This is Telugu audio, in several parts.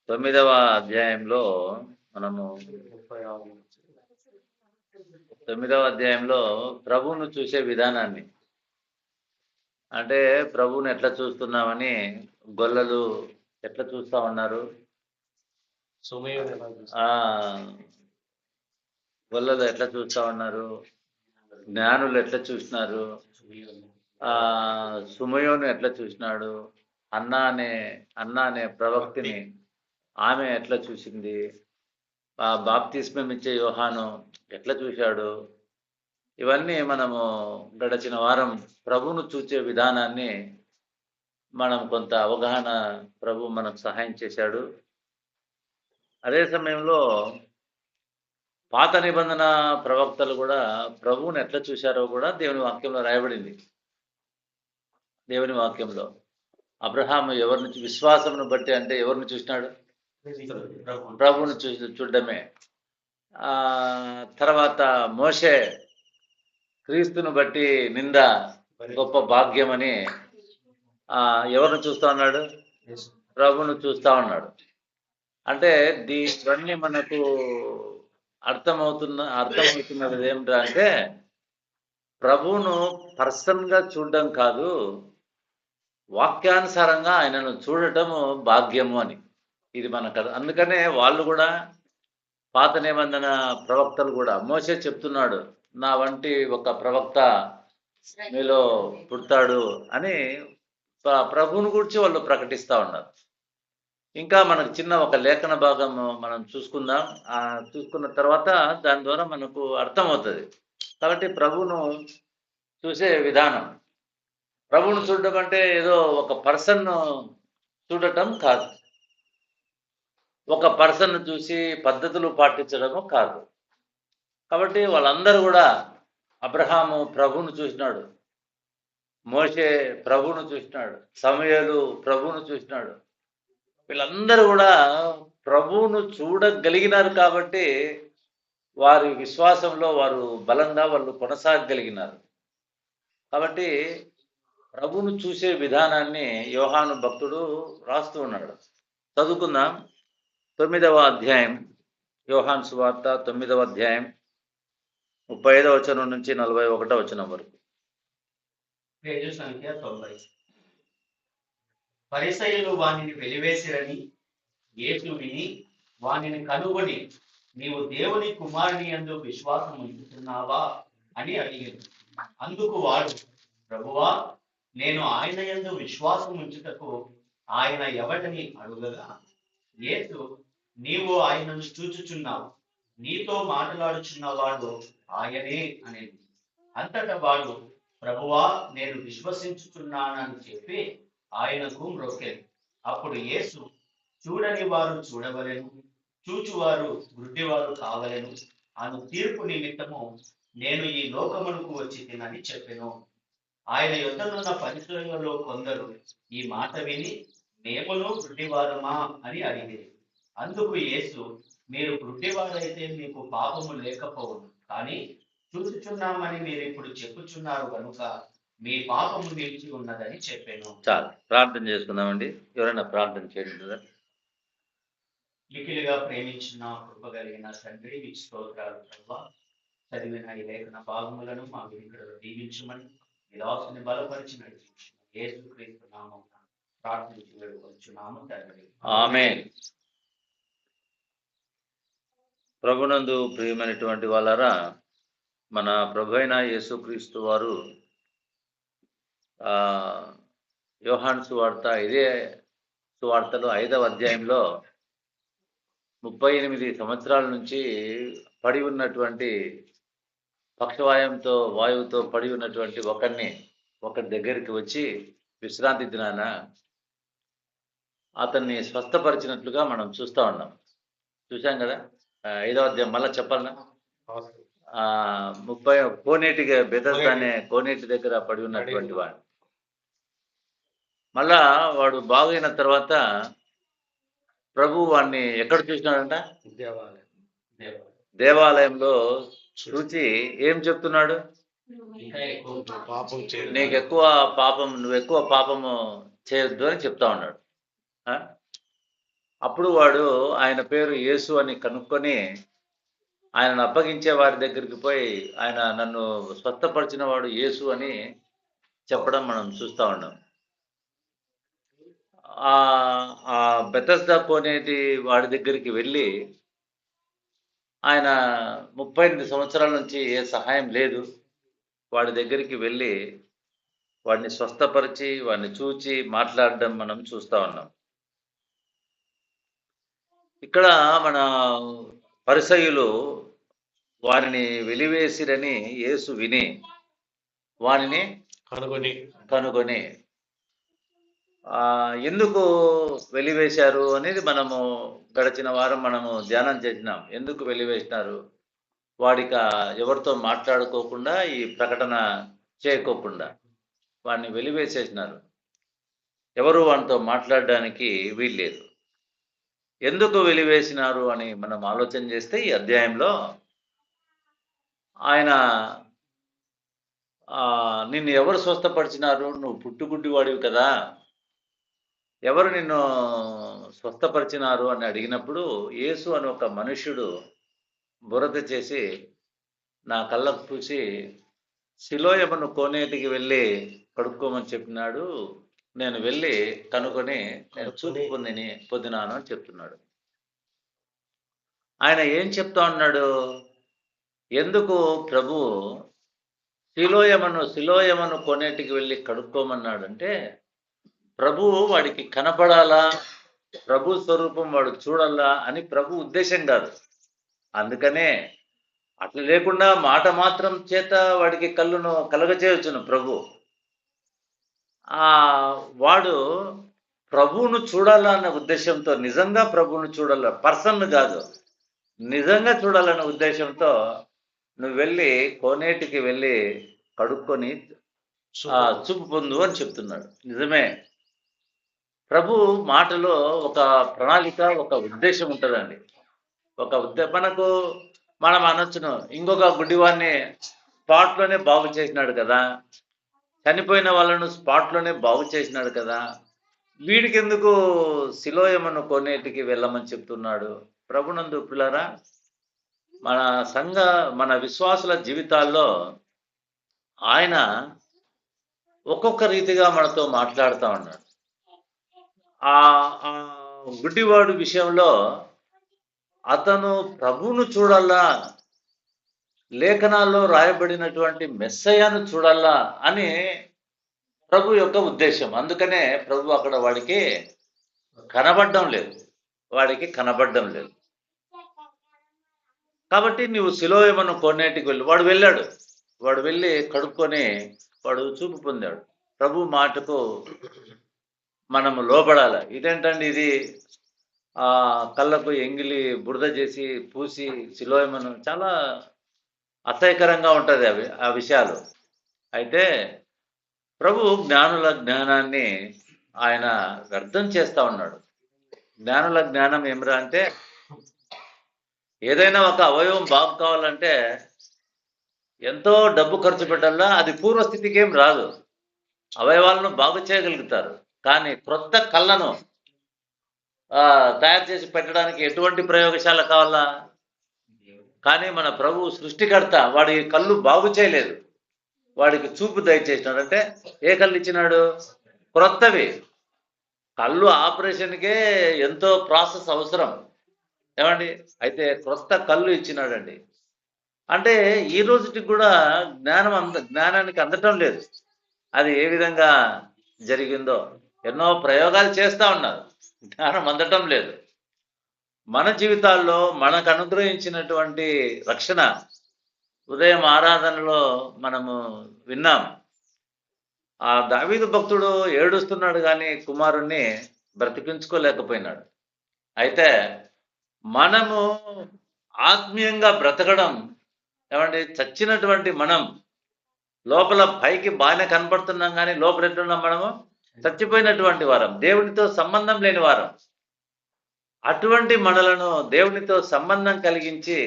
9వ అధ్యాయంలో మనము 9వ అధ్యాయంలో ప్రభువును చూసే విధానాన్ని, అంటే ప్రభువును ఎట్లా చూస్తున్నామని గొల్లలు ఎట్లా చూస్తా ఉన్నారు, గొల్లలు ఎట్లా చూస్తా ఉన్నారు, జ్ఞానులు ఎట్లా చూసినారు, సుమయోను ఎట్లా చూసినాడు, అన్న అనే ప్రవక్తిని ఆమె ఎట్లా చూసింది, బాప్తిస్మం ఇచ్చే యోహాను ఎట్లా చూశాడు, ఇవన్నీ మనము గడిచిన వారం ప్రభువును చూసే విధానాన్ని మనం కొంత అవగాహన ప్రభు మనకు సహాయం చేశాడు. అదే సమయంలో పాత నిబంధన ప్రవక్తలు కూడా ప్రభువును ఎట్లా చూశారో కూడా దేవుని వాక్యంలో రాయబడింది. దేవుని వాక్యంలో అబ్రహాము ఎవరిని విశ్వాసమును బట్టి, అంటే ఎవరిని చూసినాడు, ప్రభువును చూడడమే. తర్వాత మోషే క్రీస్తును బట్టి నింద గొప్ప భాగ్యమని ఎవరిని చూస్తా ఉన్నాడు, ప్రభువును చూస్తా ఉన్నాడు. అంటే దీన్ని మనకు అర్థమవుతున్నది ఏమిటంటే ప్రభువును పర్సన్గా చూడడం కాదు, వాక్యానుసారంగా ఆయనను చూడటము భాగ్యము అని. ఇది మనకు అందుకనే వాళ్ళు కూడా పాత నిబంధన ప్రవక్తలు కూడా మోసే చెప్తున్నాడు, నా వంటి ఒక ప్రవక్త మీలో పుడతాడు అని ప్రభువును గురించి వాళ్ళు ప్రకటిస్తూ ఉన్నారు. ఇంకా మనకు చిన్న ఒక లేఖన భాగం మనం చూసుకుందాం. చూసుకున్న తర్వాత దాని ద్వారా మనకు అర్థమవుతుంది. కాబట్టి ప్రభువును చూసే విధానం, ప్రభువును చూడటం అంటే ఏదో ఒక పర్సన్ చూడటం కాదు, ఒక పర్సన్ చూసి పద్ధతులు పాటించడము కాదు. కాబట్టి వాళ్ళందరూ కూడా అబ్రహాము ప్రభువును చూసినాడు, మోషే ప్రభువును చూసినాడు, సమూయేలు ప్రభువును చూసినాడు. వీళ్ళందరూ కూడా ప్రభువును చూడగలిగినారు కాబట్టి వారి విశ్వాసంలో వారు బలంగా వాళ్ళు కొనసాగగలిగినారు. కాబట్టి ప్రభువును చూసే విధానాన్ని యోహాను భక్తుడు రాస్తూ ఉన్నాడు. చదువుకుందాం. 9వ అధ్యాయం, యోహాను సువార్త 9వ అధ్యాయం 35వ వచనం నుంచి 41వ వచనం వరకు. పేజు సంఖ్య 90. పరిసయ్యులు వానిని వెలివేసిరని యేసు విని వానిని కనుగొని, నీవు దేవుని కుమారుని యందు విశ్వాసం ఉంచుతున్నావా అని అడిగాడు. అందుకు వాడు, ప్రభువా, నేను ఆయన యందు విశ్వాసం ఉంచుటకు ఆయన ఎవరిని అడుగగా, యేసు, నీవు ఆయనను చూచుచున్నావు, నీతో మాట్లాడుచున్నవాడు ఆయనే అనేది. అంతటా వాడు, ప్రభువా, నేను విశ్వసించుచున్నానని చెప్పి ఆయనకు మ్రొక్కెను. అప్పుడు యేసు, చూడని వారు చూడవలెను, చూచువారు గుడ్డివారు కావలెను అను తీర్పు నిమిత్తము నేను ఈ లోకమునకు వచ్చి తినని చెప్పెను. ఆయన యొద్దనున్న పరిసయ్యులలో కొందరు ఈ మాట విని, మేమును గుడ్డివారమా అని అడిగేది. అందుకు యేసు, మీరు గుడ్డివారైతే మీకు పాపము లేకపోవును, కానీ చూచుచున్నామని మీరు ఇప్పుడు చెప్పుచున్నారు కనుక మీ పాపము నిలిచి ఉన్నదని చెప్పాను. చాలు, ప్రార్థన చేసుకుందామండి. ఎవరైనా ప్రార్థన చేయండి. లిఖిలుగా ప్రేమించిన కృప కలిగిన తండ్రి, మీ స్తోత్రాలు ప్రభా. చదివిన ఈ లేఖన భాగములను మా వినికిడిలో దీవించమని విలాసుని బలపరిచి నడిపించిన యేసుక్రీస్తు నామమున ప్రార్థించి వేడుకొనుచున్నాము తండ్రి, ఆమేన్. ప్రభునందు ప్రియమైనటువంటి వాళ్ళారా, మన ప్రభు అయిన యేసుక్రీస్తు వారు యోహాను సువార్త, ఇదే సువార్తలో 5వ అధ్యాయంలో 38 సంవత్సరాల నుంచి పడి ఉన్నటువంటి పక్షవాయువుతో పడి ఉన్నటువంటి ఒకరి దగ్గరికి వచ్చి విశ్రాంతి దినాన అతన్ని స్వస్థపరిచినట్లుగా మనం చూసాం కదా. 5వ అధ్యాయం మళ్ళీ చెప్పాలన్నా, 30 కోనేటిగా బెతస్దా అనే కోనేటి దగ్గర పడి ఉన్నటువంటి వాడు మళ్ళా వాడు బాగైన తర్వాత ప్రభు వాడిని ఎక్కడ చూసినాడంట, దేవాలయంలో చూచి ఏం చెప్తున్నాడు, నువ్వు ఎక్కువ పాపము చేయొద్దు అని చెప్తా ఉన్నాడు. ఆ? అప్పుడు వాడు ఆయన పేరు యేసు అని కనుక్కొని ఆయనను అప్పగించే వారి దగ్గరికి పోయి ఆయన నన్ను స్వస్థపరిచిన వాడు యేసు అని చెప్పడం మనం చూస్తూ ఉన్నాం. ఆ బెతస్దా కోనేటి వాడి దగ్గరికి వెళ్ళి ఆయన 38 సంవత్సరాల నుంచి ఏ సహాయం లేదు, వాడి దగ్గరికి వెళ్ళి వాడిని స్వస్థపరిచి వాడిని చూచి మాట్లాడడం మనం చూస్తూ ఉన్నాం. ఇక్కడ మన పరిసయ్యులు వారిని వెలివేసిరని యేసు విని వారిని కనుగొని ఎందుకు వెలివేశారు అనేది మనము గడిచిన వారం మనము ధ్యానం చేసినాం. ఎందుకు వెలివేసినారు? వాడిక ఎవరితో మాట్లాడుకోకుండా ఈ ప్రకటన చేయకోకుండా వాడిని వెలివేసేసినారు. ఎవరు వాడితో మాట్లాడడానికి వీల్లేదు. ఎందుకు వెలివేసినారు అని మనం ఆలోచన చేస్తే ఈ అధ్యాయంలో ఆయన నిన్ను ఎవరు స్వస్థపరిచినారు? నువ్వు పుట్టుగుడ్డి వాడివి కదా, ఎవరు నిన్ను స్వస్థపరిచినారు అని అడిగినప్పుడు యేసు అని ఒక మనుష్యుడు బురద చేసి నా కళ్ళకు పూసి సిలోయమును కోనేటికి వెళ్ళి కడుక్కోమని చెప్పినాడు. నేను వెళ్ళి కనుక్కొని నేను చూపు పొందినాను అని చెప్తున్నాడు. ఆయన ఏం చెప్తా ఉన్నాడు? ఎందుకు ప్రభు సిలోయమును కోనేటికి వెళ్ళి కడుక్కోమన్నాడు అంటే, ప్రభువు వాడికి కనపడాలా, ప్రభు స్వరూపం వాడు చూడాలా అని ప్రభు ఉద్దేశం కాదు. అందుకనే అట్లా లేకుండా మాట మాత్రం చేత వాడికి కళ్ళును కలగచేయవచ్చును ప్రభు. వాడు ప్రభువును చూడాలా అన్న ఉద్దేశంతో, నిజంగా ప్రభువును చూడాలా, పర్సన్ కాదు, నిజంగా చూడాలన్న ఉద్దేశంతో నువ్వు వెళ్ళి కోనేటికి వెళ్ళి కడుక్కొని చూపు పొందు అని చెప్తున్నాడు. నిజమే, ప్రభు మాటలో ఒక ప్రణాళిక, ఒక ఉద్దేశం ఉంటుందండి. మనకు మనం అనొచ్చును, ఇంకొక గుడ్డివాడిని స్పాట్లోనే బాగు చేసినాడు కదా, చనిపోయిన వాళ్ళను స్పాట్లోనే బాగు చేసినాడు కదా, వీడికి ఎందుకు సిలోయమును కోనేటికి వెళ్ళమని చెప్తున్నాడు? ప్రభునందు పిల్లరా, మన విశ్వాసుల జీవితాల్లో ఆయన ఒక్కొక్క రీతిగా మనతో మాట్లాడుతూ ఉన్నాడు. ఆ గుడ్డివాడు విషయంలో అతను ప్రభువును చూడాలా, లేఖనాల్లో రాయబడినటువంటి మెస్సయ్యను చూడాలా అని ప్రభు యొక్క ఉద్దేశం. అందుకనే ప్రభు అక్కడ వాడికి కనబడడం లేదు. కాబట్టి నువ్వు సిలోయమును కోనేటికి వెళ్ళి వాడు వెళ్ళి కడుక్కొని వాడు చూపు పొందాడు. ప్రభు మాటకు మనము లోబడాలి. ఇదేంటండి ఇది, కళ్ళకు ఎంగిలి బురద చేసి పూసి సిలోయమును, చాలా అసహ్యకరంగా ఉంటుంది ఆ విషయాలు. అయితే ప్రభు జ్ఞానుల జ్ఞానాన్ని ఆయన వ్యర్థం చేస్తూ ఉన్నాడు. జ్ఞానుల జ్ఞానం ఏమిరా అంటే, ఏదైనా ఒక అవయవం బాగు కావాలంటే ఎంతో డబ్బు ఖర్చు పెట్టాలా, అది పూర్వస్థితికి ఏం రాదు. అవయవాలను బాగు చేయగలుగుతారు, కానీ క్రొత్త కళ్ళను తయారు చేసి పెట్టడానికి ఎటువంటి ప్రయోగశాల కావాలా? కానీ మన ప్రభు సృష్టికర్త వాడి కళ్ళు బాగు చేయలేదు, వాడికి చూపు దయచేసినాడు. అంటే ఏ కళ్ళు ఇచ్చినాడు? క్రొత్తవి. కళ్ళు ఆపరేషన్కే ఎంతో ప్రాసెస్ అవసరం ఏమండి, అయితే క్రొత్త కళ్ళు ఇచ్చినాడండి. అంటే ఈ రోజుకి కూడా జ్ఞానానికి అందటం లేదు. అది ఏ విధంగా జరిగిందో ఎన్నో ప్రయోగాలు చేస్తూ ఉన్నారు, జ్ఞానం అందటం లేదు. మన జీవితాల్లో మనకు అనుగ్రహించినటువంటి రక్షణ ఉదయం ఆరాధనలో మనము విన్నాం. ఆ దావీదు భక్తుడు ఏడుస్తున్నాడు కానీ కుమారుణ్ణి బ్రతికించుకోలేకపోయినాడు. అయితే మనము ఆత్మీయంగా బ్రతకడం ఏమంటే, చచ్చినటువంటి మనం లోపల పైకి బాగానే కనపడుతున్నాం కానీ లోపల ఎట్లున్నాం? మనము చచ్చిపోయినటువంటి వారం, దేవునితో సంబంధం లేని వారం. అటువంటి మనలను దేవునితో సంబంధం కలిగించి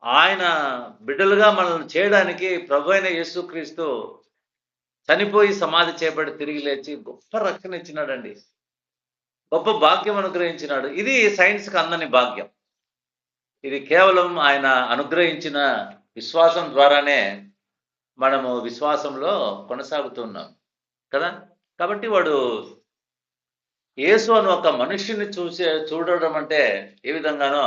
ఆయన బిడ్డలుగా మనల్ని చేయడానికి ప్రభు అయిన యేసుక్రీస్తు చనిపోయి సమాధి చేయబడి తిరిగి లేచి గొప్ప రక్షణ ఇచ్చినాడండి, గొప్ప భాగ్యం అనుగ్రహించినాడు. ఇది సైన్స్కి అందని భాగ్యం. ఇది కేవలం ఆయన అనుగ్రహించిన విశ్వాసం ద్వారానే మనము విశ్వాసంలో కొనసాగుతున్నాం కదా. కాబట్టి వాడు యేసు అని ఒక మనుష్యుని చూడడం అంటే ఏ విధంగానో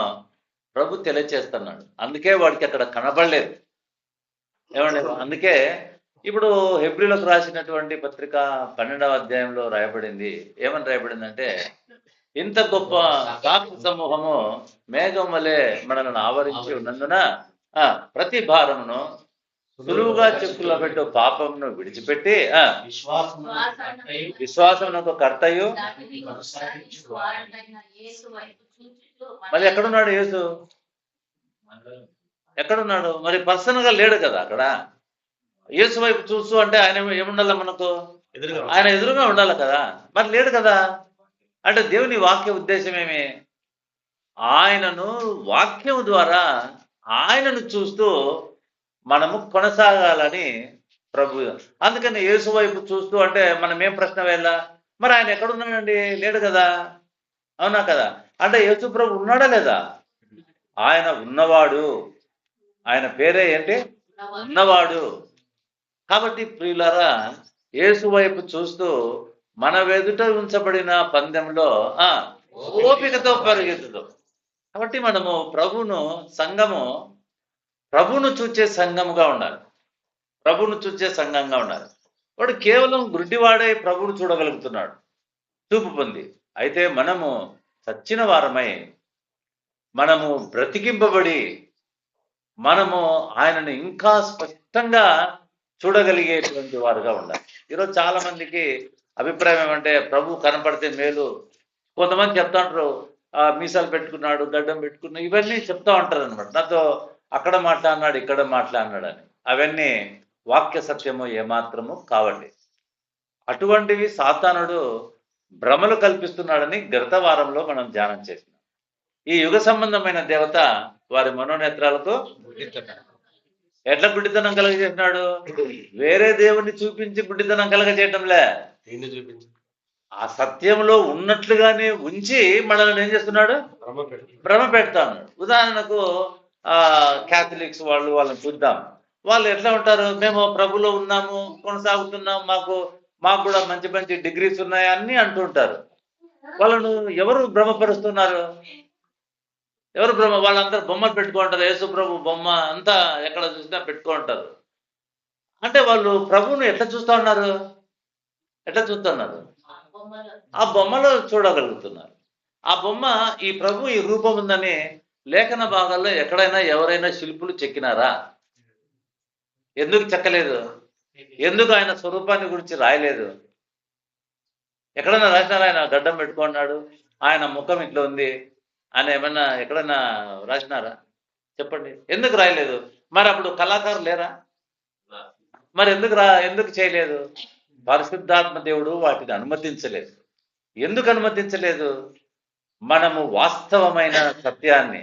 ప్రభు తెలియచేస్తున్నాడు. అందుకే వాడికి అక్కడ కనబడలేదు. ఏమండి, అందుకే ఇప్పుడు హెబ్రీలకు రాసినటువంటి పత్రిక 12వ అధ్యాయంలో రాయబడింది. ఏమని రాయబడిందంటే, ఇంత గొప్ప సాక్షి సమూహము మేఘం వలె మనల్ని ఆవరించి ఉన్నందున ప్రతి భారమును సులువుగా చెక్కులో పెట్టు పాపమును విడిచిపెట్టి విశ్వాసమునకు కర్తయు. మరి ఎక్కడున్నాడు యేసు? ఎక్కడున్నాడు? మరి పర్సనల్ గా లేడు కదా అక్కడ. యేసు వైపు చూస్తూ అంటే ఆయన ఏముండాలి మనకు? ఆయన ఎదురుగా ఉండాలి కదా. మరి లేడు కదా. అంటే దేవుని వాక్య ఉద్దేశం ఏమి? ఆయనను వాక్యం ద్వారా ఆయనను చూస్తూ మనము కొనసాగాలని ప్రభు. అందుకని యేసు వైపు చూస్తూ అంటే మనం ఏం ప్రశ్న వేయాల? మరి ఆయన ఎక్కడున్నాడండి? లేడు కదా. అవునా కదా? అంటే యేసు ప్రభు ఉన్నాడా లేదా? ఆయన ఉన్నవాడు. ఆయన పేరే ఏంటి? ఉన్నవాడు. కాబట్టి ప్రియులారా, యేసు వైపు చూస్తూ మన వెదుట ఉంచబడిన పందెంలో ఓపికతో పరిగెత్తుదు. కాబట్టి మనము ప్రభువును చూచే సంఘముగా ఉండాలి. ప్రభువును చూచే సంఘంగా ఉండాలి. వాడు కేవలం గుడ్డివాడే ప్రభువును చూడగలుగుతున్నాడు, చూపు పొంది. అయితే మనము చచ్చిన వారమై, మనము బ్రతికింపబడి, మనము ఆయనను ఇంకా స్పష్టంగా చూడగలిగేటువంటి వారుగా ఉండాలి. ఈరోజు చాలా మందికి అభిప్రాయం ఏమంటే, ప్రభు కనపడితే మేలు. కొంతమంది చెప్తా ఉంటారు, మీసాలు పెట్టుకున్నాడు, గడ్డం పెట్టుకున్నాడు, ఇవన్నీ చెప్తా ఉంటారు అనమాట. నాతో అక్కడ మాట్లాడినాడు, ఇక్కడ మాట్లాడినాడు అని. అవన్నీ వాక్య సత్యము ఏమాత్రము కావండి. అటువంటివి సాతానుడు భ్రమలు కల్పిస్తున్నాడని గత వారంలో మనం ధ్యానం చేసినాం. ఈ యుగ సంబంధమైన దేవత వారి మనోనేత్రాలకు ఎట్లా గుడ్డితనం కలగజేసినాడు? వేరే దేవుణ్ణి చూపించి గుడ్డితనం కలగజేయటంలే, ఆ సత్యంలో ఉన్నట్లుగానే ఉంచి మనల్ని ఏం చేస్తున్నాడు? భ్రమ పెడతాను. ఉదాహరణకు క్యాథలిక్స్ వాళ్ళని చూద్దాం. వాళ్ళు ఎట్లా ఉంటారు? మేము ప్రభులో ఉన్నాము, కొనసాగుతున్నాం, మాకు కూడా మంచి మంచి డిగ్రీస్ ఉన్నాయి అన్ని అంటుంటారు. వాళ్ళను ఎవరు భ్రమపరుస్తున్నారు? ఎవరు వాళ్ళందరూ బొమ్మలు పెట్టుకుంటారు. యేసు ప్రభు బొమ్మ అంతా ఎక్కడ చూసినా పెట్టుకుంటారు. అంటే వాళ్ళు ప్రభువును ఎట్లా చూస్తూ ఉన్నారు? ఆ బొమ్మలో చూడగలుగుతున్నారు. ఆ బొమ్మ ఈ ప్రభు ఈ రూపం ఉందని లేఖన భాగాల్లో ఎక్కడైనా ఎవరైనా శిల్పులు చెక్కినారా? ఎందుకు చెక్కలేదు? ఎందుకు ఆయన స్వరూపాన్ని గురించి రాయలేదు? ఎక్కడైనా రాసినారా? ఆయన గడ్డం పెట్టుకున్నాడు, ఆయన ముఖం ఇట్లా ఉంది అని ఏమన్నా ఎక్కడైనా రాసినారా? చెప్పండి. ఎందుకు రాయలేదు? మరి అప్పుడు కళాకారులు లేరా? మరి ఎందుకు చేయలేదు? పరిశుద్ధాత్మ దేవుడు వాటిని అనుమతించలేదు. ఎందుకు అనుమతించలేదు? మనము వాస్తవమైన సత్యాన్ని,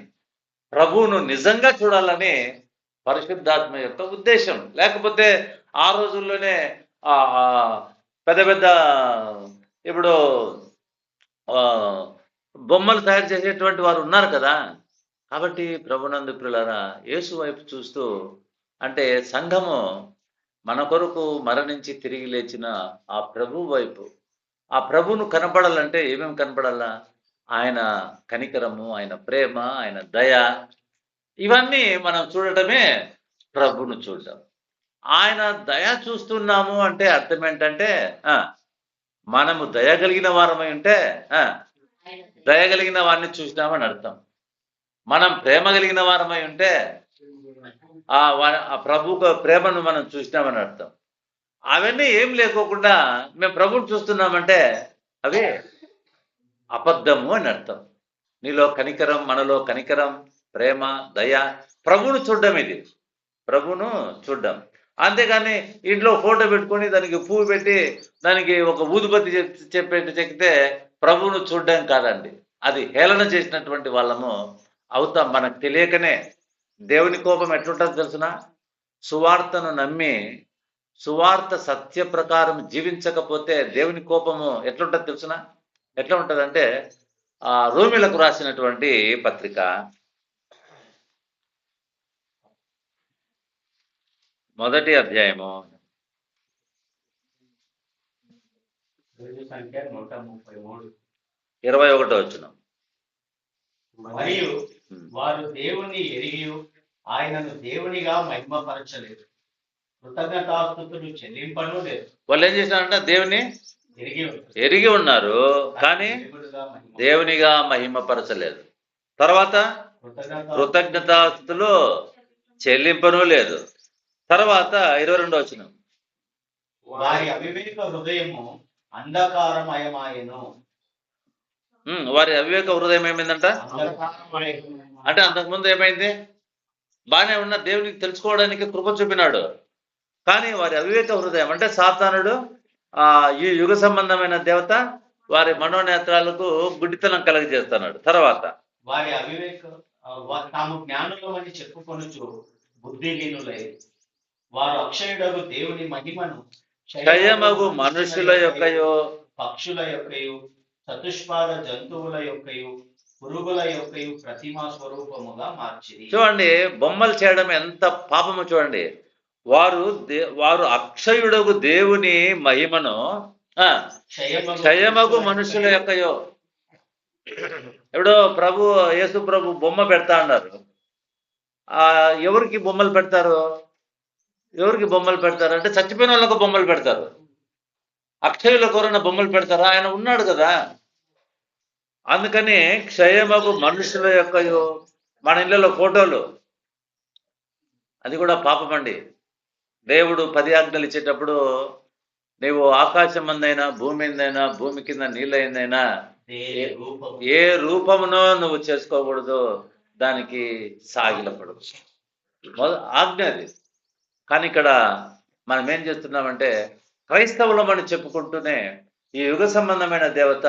ప్రభువును నిజంగా చూడాలని పరిశుద్ధాత్మ యొక్క ఉద్దేశం. లేకపోతే ఆ రోజుల్లోనే పెద్ద పెద్ద ఇప్పుడు బొమ్మలు తయారు చేసేటువంటి వారు ఉన్నారు కదా. కాబట్టి ప్రభునందు ప్రియులారా, యేసు వైపు చూస్తూ అంటే సంఘము మన కొరకు మరణించి తిరిగి లేచిన ఆ ప్రభు వైపు, ఆ ప్రభును కనపడాలంటే ఏమేమి కనపడాలా? ఆయన కనికరము, ఆయన ప్రేమ, ఆయన దయ, ఇవన్నీ మనం చూడటమే ప్రభును చూడటం. ఆయన దయ చూస్తున్నాము అంటే అర్థం ఏంటంటే, మనము దయగలిగిన వారమై ఉంటే దయగలిగిన వారిని చూసినామని అర్థం. మనం ప్రేమ కలిగిన వారమై ఉంటే ఆ ప్రభు ప్రేమను మనం చూసినామని అర్థం. అవన్నీ ఏం లేకోకుండా మేము ప్రభుని చూస్తున్నామంటే అవి అబద్ధము అని అర్థం. నీలో కనికరం, మనలో కనికరం, ప్రేమ, దయ, ప్రభువును చూడడం. ఇది ప్రభువును చూడడం. అంతేగాని ఇంట్లో ఫోటో పెట్టుకొని దానికి పువ్వు పెట్టి దానికి ఒక ఊదుబత్తి చెక్కితే ప్రభువును చూడడం కాదండి. అది హేళన చేసినటువంటి వాళ్ళము అవుతాం. మనకు తెలియకనే. దేవుని కోపం ఎట్లుంటుందో తెలుసునా? సువార్తను నమ్మి సువార్త సత్య ప్రకారం జీవించకపోతే దేవుని కోపము ఎట్లుంటుంది తెలుసునా? ఎట్లా ఉంటుందంటే రోమిలకు రాసినటువంటి పత్రిక 1వ అధ్యాయము సంఖ్య 133. 21వ వచనం. మరియు వారు దేవుని ఎరిగి ఆయనను దేవునిగా మహిమపరచలేదు, కృతజ్ఞతాస్తుతులు చెల్లింపను లేదు. వాళ్ళు ఏం చేశారంటే దేవుని ఎరిగి ఉన్నారు కానీ దేవునిగా మహిమపరచలేదు. తర్వాత కృతజ్ఞతాస్తుతులు చెల్లింపను లేదు. తర్వాత 22వ వచనం. వారి అవివేక హృదయము అంధకారమయమాయెను. వారి అవివేక హృదయం ఏమైందంట? అంటే అంతకుముందు ఏమైంది? బాగానే ఉన్న దేవునికి తెలుసుకోవడానికి కృప చూపినాడు, కానీ వారి అవివేక హృదయం అంటే సాతానుడు ఈ యుగ సంబంధమైన దేవత వారి మనోనేత్రాలకు గుడ్డితనం కలగజేస్తున్నాడు. తర్వాత వారి అవివేక తాము జ్ఞానులమని చెప్పుకొనుచు బుద్ధిహీనులై వారు అక్షయుడగు దేవుని మహిమను క్షయమగు మనుషుల యొక్కయో పక్షుల యొక్కయు చతుష్పాద జంతువుల యొక్కయు పురుగుల యొక్కయు ప్రతిమా స్వరూపముగా మార్చిరి. చూడండి, బొమ్మలు చేయడం ఎంత పాపము చూడండి. వారు అక్షయుడగు దేవుని మహిమను క్షయమగు మనుషుల యొక్కయో. ఎప్పుడో యేసు ప్రభు బొమ్మ పెడతా అన్నారు. ఎవరికి బొమ్మలు పెడతారు? ఎవరికి బొమ్మలు పెడతారు అంటే చచ్చిపోయిన వాళ్ళకు బొమ్మలు పెడతారు. అక్షయులకు ఎవరైనా బొమ్మలు పెడతారా? ఆయన ఉన్నాడు కదా. అందుకని క్షయమగు మనుషుల యొక్కయో. మన ఇళ్ళలో ఫోటోలు, అది కూడా పాపం అండి. దేవుడు 10 ఆజ్ఞలు ఇచ్చేటప్పుడు నీవు ఆకాశం అందైనా భూమి ఎందైనా భూమి కింద నీళ్ళైందైనా ఏ రూపమునో నువ్వు చేసుకోకూడదు, దానికి సాగిలపడు ఆజ్ఞ అది. కానీ ఇక్కడ మనం ఏం చేస్తున్నామంటే క్రైస్తవులమని చెప్పుకుంటూనే ఈ యుగ సంబంధమైన దేవత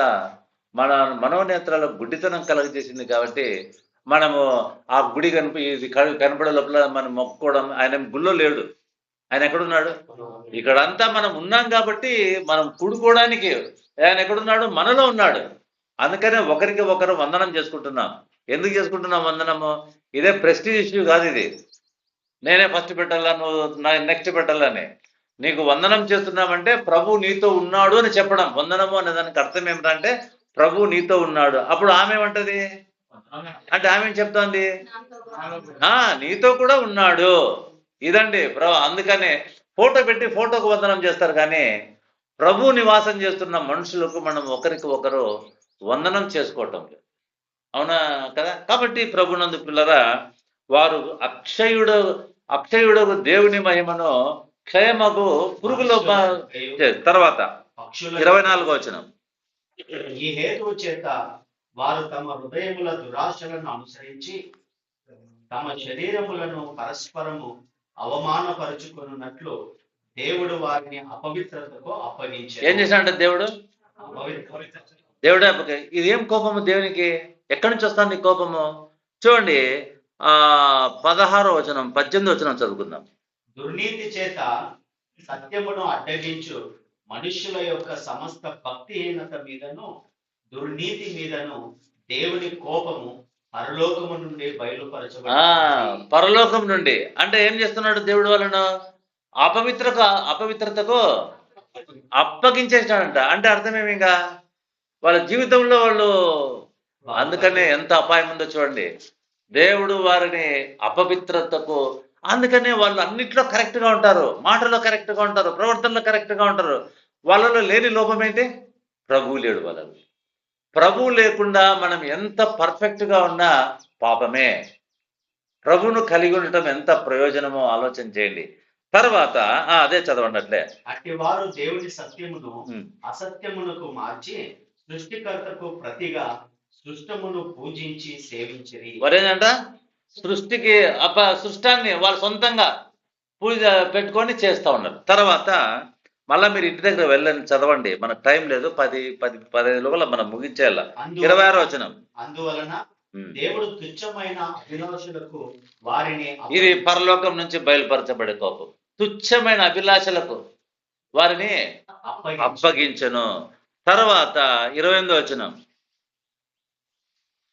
మన మనోనేత్రాలకు గుడ్డితనం కలగజేసింది. కాబట్టి మనము ఆ గుడి ఇది కనపడే లోపల మనం మొక్కుకోవడం. ఆయన గుళ్ళో లేడు, ఆయన ఎక్కడున్నాడు? ఇక్కడంతా మనం ఉన్నాం కాబట్టి మనం కూడుకోవడానికి ఆయన ఎక్కడున్నాడు? మనలో ఉన్నాడు. అందుకనే ఒకరికి ఒకరు వందనం చేసుకుంటున్నాం. ఎందుకు చేసుకుంటున్నాం వందనము? ఇదే ప్రెస్టీజ్ ఇష్యూ కాదు. ఇది నేనే ఫస్ట్ పెట్టాలా, నువ్వు నెక్స్ట్ పెట్టాలని. నీకు వందనం చేస్తున్నామంటే ప్రభు నీతో ఉన్నాడు అని చెప్పడం. వందనము అనే దానికి అర్థం ఏమిటంటే ప్రభు నీతో ఉన్నాడు. అప్పుడు ఆమె ఏమంటది అంటే ఆమె చెప్తోంది నీతో కూడా ఉన్నాడు. ఇదండి అందుకనే ఫోటో పెట్టి ఫోటోకు వందనం చేస్తారు, కానీ ప్రభు నివాసం చేస్తున్న మనుషులకు మనం ఒకరికి ఒకరు వందనం చేసుకోవటం లేదు. అవునా కదా? కాబట్టి ప్రభునందు పిల్లరా, వారు అక్షయుడు దేవుని మహిమను క్షయమగు పురుగులో. తర్వాత 24వ వచనం. ఈ హేతువు చేత వారు తమ హృదయముల దురాశలను అనుసరించి తమ శరీరములను పరస్పరము అవమానపరుచుకున్నట్లు దేవుడు వారిని అపవిత్రతకు అప్పగించాడు. ఏం చేశాడంటే దేవుడు ఇదేం కోపము దేవునికి? ఎక్కడి నుంచి వస్తుంది కోపము? చూడండి, 16వ వచనం 18వ వచనం చదువుకుందాం. దుర్నీతి చేత సత్యమును అడ్డగించు మనుష్యుల యొక్క సమస్త భక్తిహీనత మీదను దుర్నీతి మీదను దేవుని కోపము పరలోకము నుండి బయలుపరచబడి. పరలోకం నుండి అంటే ఏం చేస్తున్నాడు దేవుడు? వాళ్ళను అపవిత్రతకు అప్పగించేస్తాడంట. అంటే అర్థమేమి? ఇంకా వాళ్ళ జీవితంలో వాళ్ళు, అందుకనే ఎంత అపాయం ఉందో చూడండి. దేవుడు వారిని అపవిత్రతకు, అందుకనే వాళ్ళు అన్నిట్లో కరెక్ట్గా ఉంటారు, మాటలో కరెక్ట్గా ఉంటారు, ప్రవర్తనలో కరెక్ట్గా ఉంటారు. వాళ్ళలో లేని లోపం ఏంటి? ప్రభువు లేడు వాళ్ళలో. ప్రభువు లేకుండా మనం ఎంత పర్ఫెక్ట్గా ఉన్నా పాపమే. ప్రభువును కలిగి ఉండటం ఎంత ప్రయోజనమో ఆలోచన చేయండి. తర్వాత అదే చదవండి. అట్లే అట్టి వారు దేవుని సత్యమును అసత్యమునకు మార్చి సృష్టికర్తకు ప్రతిగా సృష్టమును పూజించి సేవించిరి. వారేంటంట? సృష్టాన్ని వాళ్ళు సొంతంగా పూజ పెట్టుకొని చేస్తూ ఉన్నారు. తర్వాత మళ్ళా మీరు ఇంటి దగ్గర వెళ్ళని చదవండి, మనకు టైం లేదు. 10-15 లోపల మనం ముగించేయాల. 26వ వచనం. అందువలన దేవుడు తుచ్చమైన అభిలాషులకు వారిని, ఇది పరలోకం నుంచి బయలుపరచబడే కోపం. తుచ్చమైన అభిలాషలకు వారిని అప్పగించను. తర్వాత 28వ వచనం.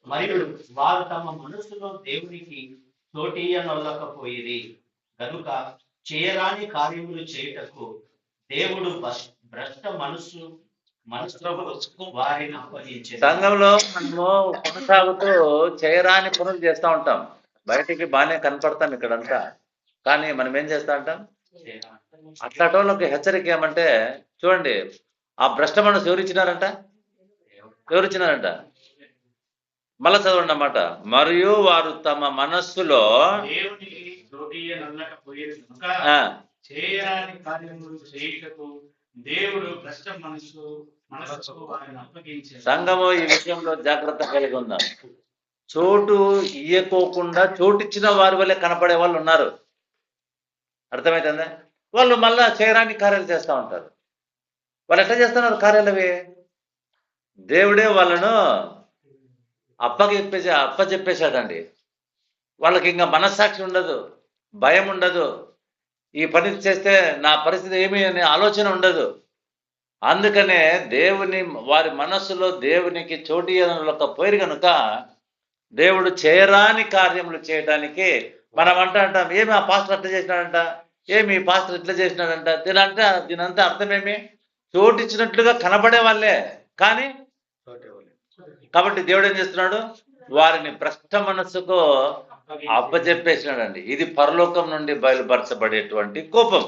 మరియు వారు తమ మనసులో దేవునికి చోటీయనొల్లకపోయిరి కనుక చేయరాని కార్యములు చేయుటకు దేవుడు భ్రష్ట మనస్సుకు వారిని అప్పగించారు. సంఘంలో మనము కొనసాగుతూ చేయరాని పనులు చేస్తూ ఉంటాం. బయటికి బాగానే కనపడతాం ఇక్కడంతా, కానీ మనం ఏం చేస్తా ఉంటాం? అట్లాంటి హెచ్చరిక ఏమంటే చూడండి, ఆ భ్రష్ట మనసు ఎవరిచ్చినారంట? మళ్ళా చదవండి అన్నమాట. మరియు వారు తమ మనస్సులో చేయరాని కార్యములు చేయుటకు దేవుడు భ్రష్ట మనస్సుకు వారిని అప్పగించారు. సంఘము ఈ విషయంలో జాగ్రత్త కలిగి ఉందాం. చోటు ఇయ్యకోకుండా చోటిచ్చిన వారి వల్లే కనపడే వాళ్ళు ఉన్నారు. అర్థమైతుందా? వాళ్ళు మళ్ళా చేయరాని కార్యాలు చేస్తూ ఉంటారు. వాళ్ళు ఎట్లా చేస్తున్నారు కార్యాలవి? దేవుడే వాళ్ళను అప్పచెప్పేశాడండి. వాళ్ళకి ఇంకా మనస్సాక్షి ఉండదు, భయం ఉండదు, ఈ పని చేస్తే నా పరిస్థితి ఏమి అనే ఆలోచన ఉండదు. అందుకనే వారి మనస్సులో దేవునికి చోటు ఇవ్వకపోయారు కనుక దేవుడు చేయరాని కార్యములు చేయడానికి మనం అంటాం, ఏమి ఆ పాస్టర్ అట్లా చేసినాడంట, ఏమి ఈ పాస్టర్ ఇట్లా చేసినాడంట. దీనంతా అర్థమేమి? చోటిచ్చినట్లుగా కనబడే వాళ్ళే, కానీ కాబట్టి దేవుడు ఏం చేస్తున్నాడు? వారిని భ్రష్ట మనస్సుకు అప్పచెప్పేసినాడండి. ఇది పరలోకం నుండి బయలుపరచబడేటువంటి కోపం.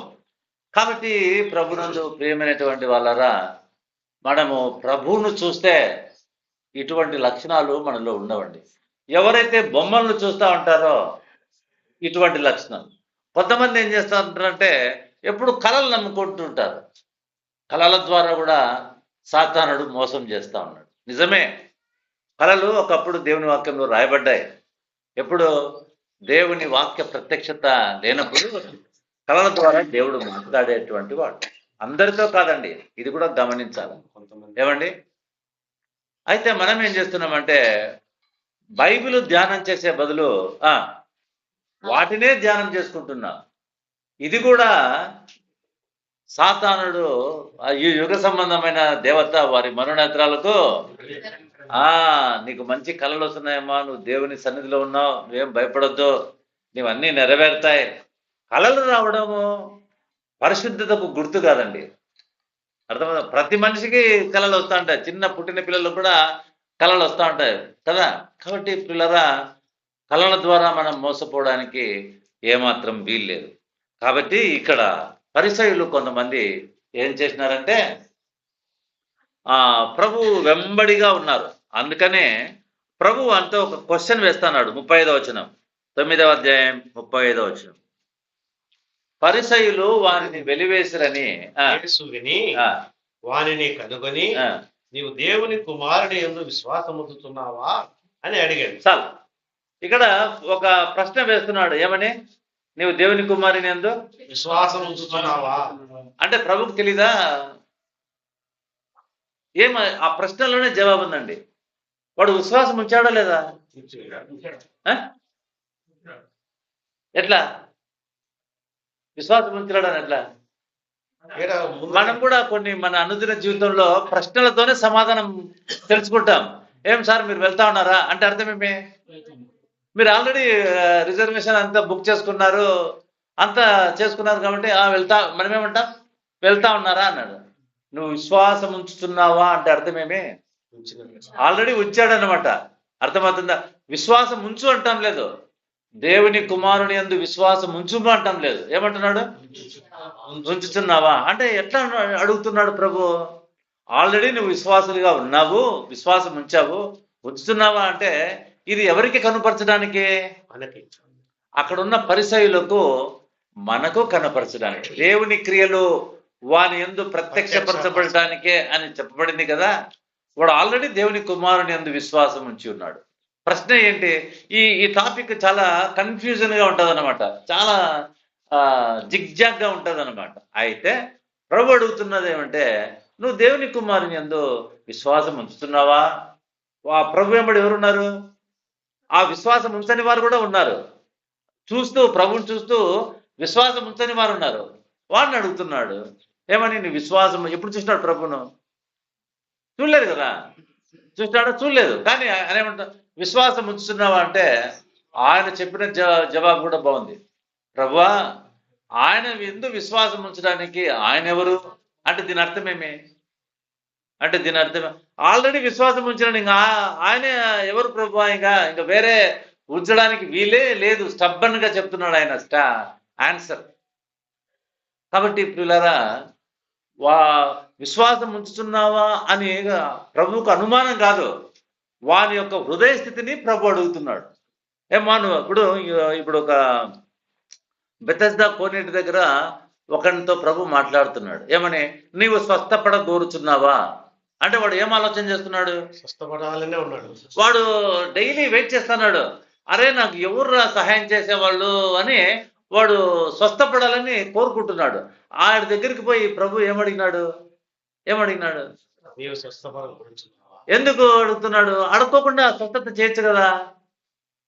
కాబట్టి ప్రభునందు ప్రియమైనటువంటి వాళ్ళరా, మనము ప్రభువును చూస్తే ఇటువంటి లక్షణాలు మనలో ఉండవండి. ఎవరైతే బొమ్మలను చూస్తూ ఉంటారో ఇటువంటి లక్షణాలు. కొంతమంది ఏం చేస్తూ ఉంటారంటే ఎప్పుడు కళలు నమ్ముకుంటుంటారు. కళల ద్వారా కూడా సాతానుడు మోసం చేస్తూ ఉన్నాడు. నిజమే, కళలు ఒకప్పుడు దేవుని వాక్యంలో రాయబడ్డాయి. ఎప్పుడు దేవుని వాక్య ప్రత్యక్షత లేనప్పుడు కళల ద్వారా దేవుడు మాట్లాడేటువంటి వాడు. అందరితో కాదండి, ఇది కూడా గమనించాలి. ఏమండి? అయితే మనం ఏం చేస్తున్నామంటే బైబిల్ ధ్యానం చేసే బదులు వాటినే ధ్యానం చేసుకుంటున్నాం. ఇది కూడా సాతానుడు, ఈ యుగ సంబంధమైన దేవత వారి మనోనేత్రాలకు నీకు మంచి కళలు వస్తున్నాయమ్మా, నువ్వు దేవుని సన్నిధిలో ఉన్నావు, నువ్వేం భయపడొద్దు, నీవన్నీ నెరవేరుతాయి. కళలు రావడము పరిశుద్ధతకు గుర్తు కాదండి. అర్థమవుతుంది? ప్రతి మనిషికి కళలు వస్తూ ఉంటాయి. చిన్న పుట్టిన పిల్లలకు కూడా కళలు వస్తూ ఉంటాయి కదా. కాబట్టి పిల్లరా, కళల ద్వారా మనం మోసపోవడానికి ఏమాత్రం వీల్లేదు. కాబట్టి ఇక్కడ పరిసయ్యులు కొంతమంది ఏం చేసినారంటే ప్రభు వెంబడిగా ఉన్నారు. అందుకనే ప్రభు అంతా ఒక క్వశ్చన్ వేస్తున్నాడు. 35వ వచనం, 9వ అధ్యాయం 35వ వచనం. పరిసయ్యులు వారిని వెలివేసిరని వానిని కనుగొని నీవు దేవుని కుమారుని యందు విశ్వాసముందుతున్నావా అని అడిగాడు. చాలు, ఇక్కడ ఒక ప్రశ్న వేస్తున్నాడు. ఏమని? నీవు దేవుని కుమారుని యందు విశ్వాసముందుతున్నావా అంటే ప్రభుకు తెలీదా? ఆ ప్రశ్నలోనే జవాబు ఉందండి. వాడు విశ్వాసం ఉంచాడా లేదా? ఎట్లా విశ్వాసం ఉంచాడని ఎట్లా? మనం కూడా కొన్ని మన అనుదిన జీవితంలో ప్రశ్నలతోనే సమాధానం తెలుసుకుంటాం. ఏం సార్ మీరు వెళ్తా ఉన్నారా అంటే అర్థమేమి? మీరు ఆల్రెడీ రిజర్వేషన్ అంతా బుక్ చేసుకున్నారు, అంతా చేసుకున్నారు కాబట్టి మనమేమంటాం? వెళ్తా ఉన్నారా అన్నాడు. నువ్వు విశ్వాసం ఉంచుతున్నావా అంటే అర్థమేమి? ఆల్రెడీ ఉంచాడనమాట. అర్థమవుతుందా? విశ్వాసం ఉంచు అంటాం లేదు, దేవుని కుమారుని యందు విశ్వాసం ఉంచు అంటాం లేదు. ఏమంటున్నాడు? ఉంచుతున్నావా అంటే ఎట్లా అడుగుతున్నాడు ప్రభు? ఆల్రెడీ నువ్వు విశ్వాసులుగా ఉన్నావు, విశ్వాసం ఉంచావు, ఉంచుతున్నావా అంటే ఇది ఎవరికి కనపరచడానికి? అక్కడ ఉన్న పరిసయ్యులకు మనకు కనపరచడానికి. దేవుని క్రియలు వాని యందు ప్రత్యక్షపరచబడటానికే అని చెప్పబడింది కదా. వాడు ఆల్రెడీ దేవుని కుమారుని యందు విశ్వాసం ఉంచి ఉన్నాడు. ప్రశ్న ఏంటి? ఈ టాపిక్ చాలా కన్ఫ్యూజన్ గా ఉంటది అనమాట, చాలా జిగ్జాగ్ గా ఉంటది అనమాట. అయితే ప్రభు అడుగుతున్నది ఏమంటే, నువ్వు దేవుని కుమారుని యందు విశ్వాసం ఉంచుతున్నావా? ఆ ప్రభు వెంబడి ఎవరున్నారు? ఆ విశ్వాసం ఉంచని వారు కూడా ఉన్నారు. ప్రభువుని చూస్తూ విశ్వాసం ఉంచని వారు ఉన్నారు. వాడిని అడుగుతున్నాడు ఏమని, నీ విశ్వాసం ఎప్పుడు చూసినాడు ప్రభును? చూడలేదు కదా. చూసినాడా? చూడలేదు. కానీ ఆయన ఏమంటా, విశ్వాసం ఉంచుతున్నావా అంటే ఆయన చెప్పిన జవాబు కూడా బాగుంది. ప్రభువా, ఆయన ఎందుకు విశ్వాసం ఉంచడానికి ఆయన ఎవరు అంటే దీని అర్థమేమి అంటే దీని అర్థం ఆల్రెడీ విశ్వాసం ఉంచడానికి ఇంకా ఆయన ఎవరు ప్రభువా? ఇంకా వేరే ఉంచడానికి వీలే లేదు. స్టబ్బన్ గా చెప్తున్నాడు ఆయన ఆన్సర్. కాబట్టి ప్రియులారా, విశ్వాసం ఉంచుతున్నావా అని ప్రభువుకు అనుమానం కాదు, వాని యొక్క హృదయ స్థితిని ప్రభు అడుగుతున్నాడు. ఏమాను ఇప్పుడు ఒక బెతెస్దా కోనేటి దగ్గర ఒకరితో ప్రభు మాట్లాడుతున్నాడు. ఏమని, నీవు స్వస్థపడ కోరుచున్నావా అంటే వాడు ఏం ఆలోచన చేస్తున్నాడు? స్వస్థపడాలనే ఉన్నాడు. వాడు డైలీ వెయిట్ చేస్తున్నాడు, అరే నాకు ఎవరు సహాయం చేసేవాళ్ళు అని వాడు స్వస్థపడాలని కోరుకుంటున్నాడు. ఆడి దగ్గరికి పోయి ప్రభు ఏమడిగినాడు? నీవు స్వస్థపడ ఎందుకు అడుగుతున్నాడు? అడుక్కోకుండా స్వస్థత చేయొచ్చు కదా.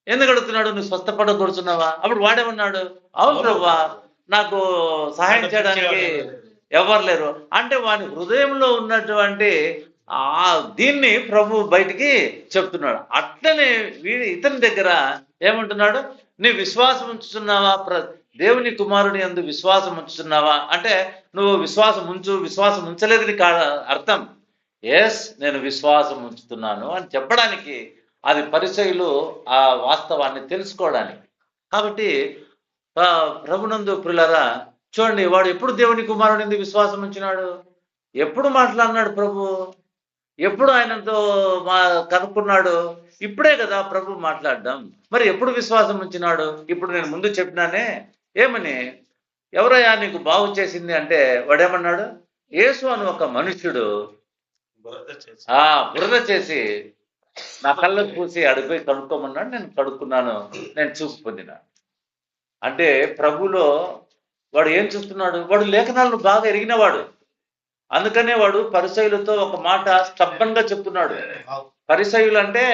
ఎందుకు అడుగుతున్నాడు? నువ్వు స్వస్థపడ కూర్చున్నావా? అప్పుడు వాడేమన్నాడు? అవును ప్రభువా, నాకు సహాయం చేయడానికి ఎవరు లేరు అంటే వాని హృదయంలో ఉన్నటువంటి దీన్ని ప్రభు బయటికి చెప్తున్నాడు. అట్లనే ఇతని దగ్గర ఏమంటున్నాడు? నీ విశ్వాసం ఉంచుతున్నావా? దేవుని కుమారుని యందు విశ్వాసం ఉంచుతున్నావా అంటే నువ్వు విశ్వాసం ఉంచలేదని అర్థం. ఎస్, నేను విశ్వాసం ఉంచుతున్నాను అని చెప్పడానికి, అది పరిచయులు ఆ వాస్తవాన్ని తెలుసుకోవడానికి. కాబట్టి ప్రభునందు ప్రియులారా, చూడండి, వాడు ఎప్పుడు దేవుని కుమారుని యందు విశ్వాసం ఉంచినాడు? ఎప్పుడు మాట్లాడినాడు ప్రభు? ఎప్పుడు ఆయనతో కనుక్కున్నాడు? ఇప్పుడే కదా ప్రభు మాట్లాడడం. మరి ఎప్పుడు విశ్వాసం ఉంచినాడు? ఇప్పుడు నేను ముందు చెప్పినానే ఏమని, ఎవరయ్యా నీకు బాగు చేసింది అంటే వాడేమన్నాడు? యేసు అని ఒక మనుష్యుడు బురద చేసి నా కళ్ళకు పూసి అడిగిపోయి కడుక్కోమన్నాడు. నేను కడుక్కున్నాను, నేను చూపు పొందినా అంటే ప్రభులో వాడు ఏం చూస్తున్నాడు? వాడు లేఖనాలను బాగా ఎరిగినవాడు. అందుకనే వాడు పరిసయ్యులతో ఒక మాట స్టబ్బన్గా చెప్తున్నాడు. పరిసయ్యులు అంటే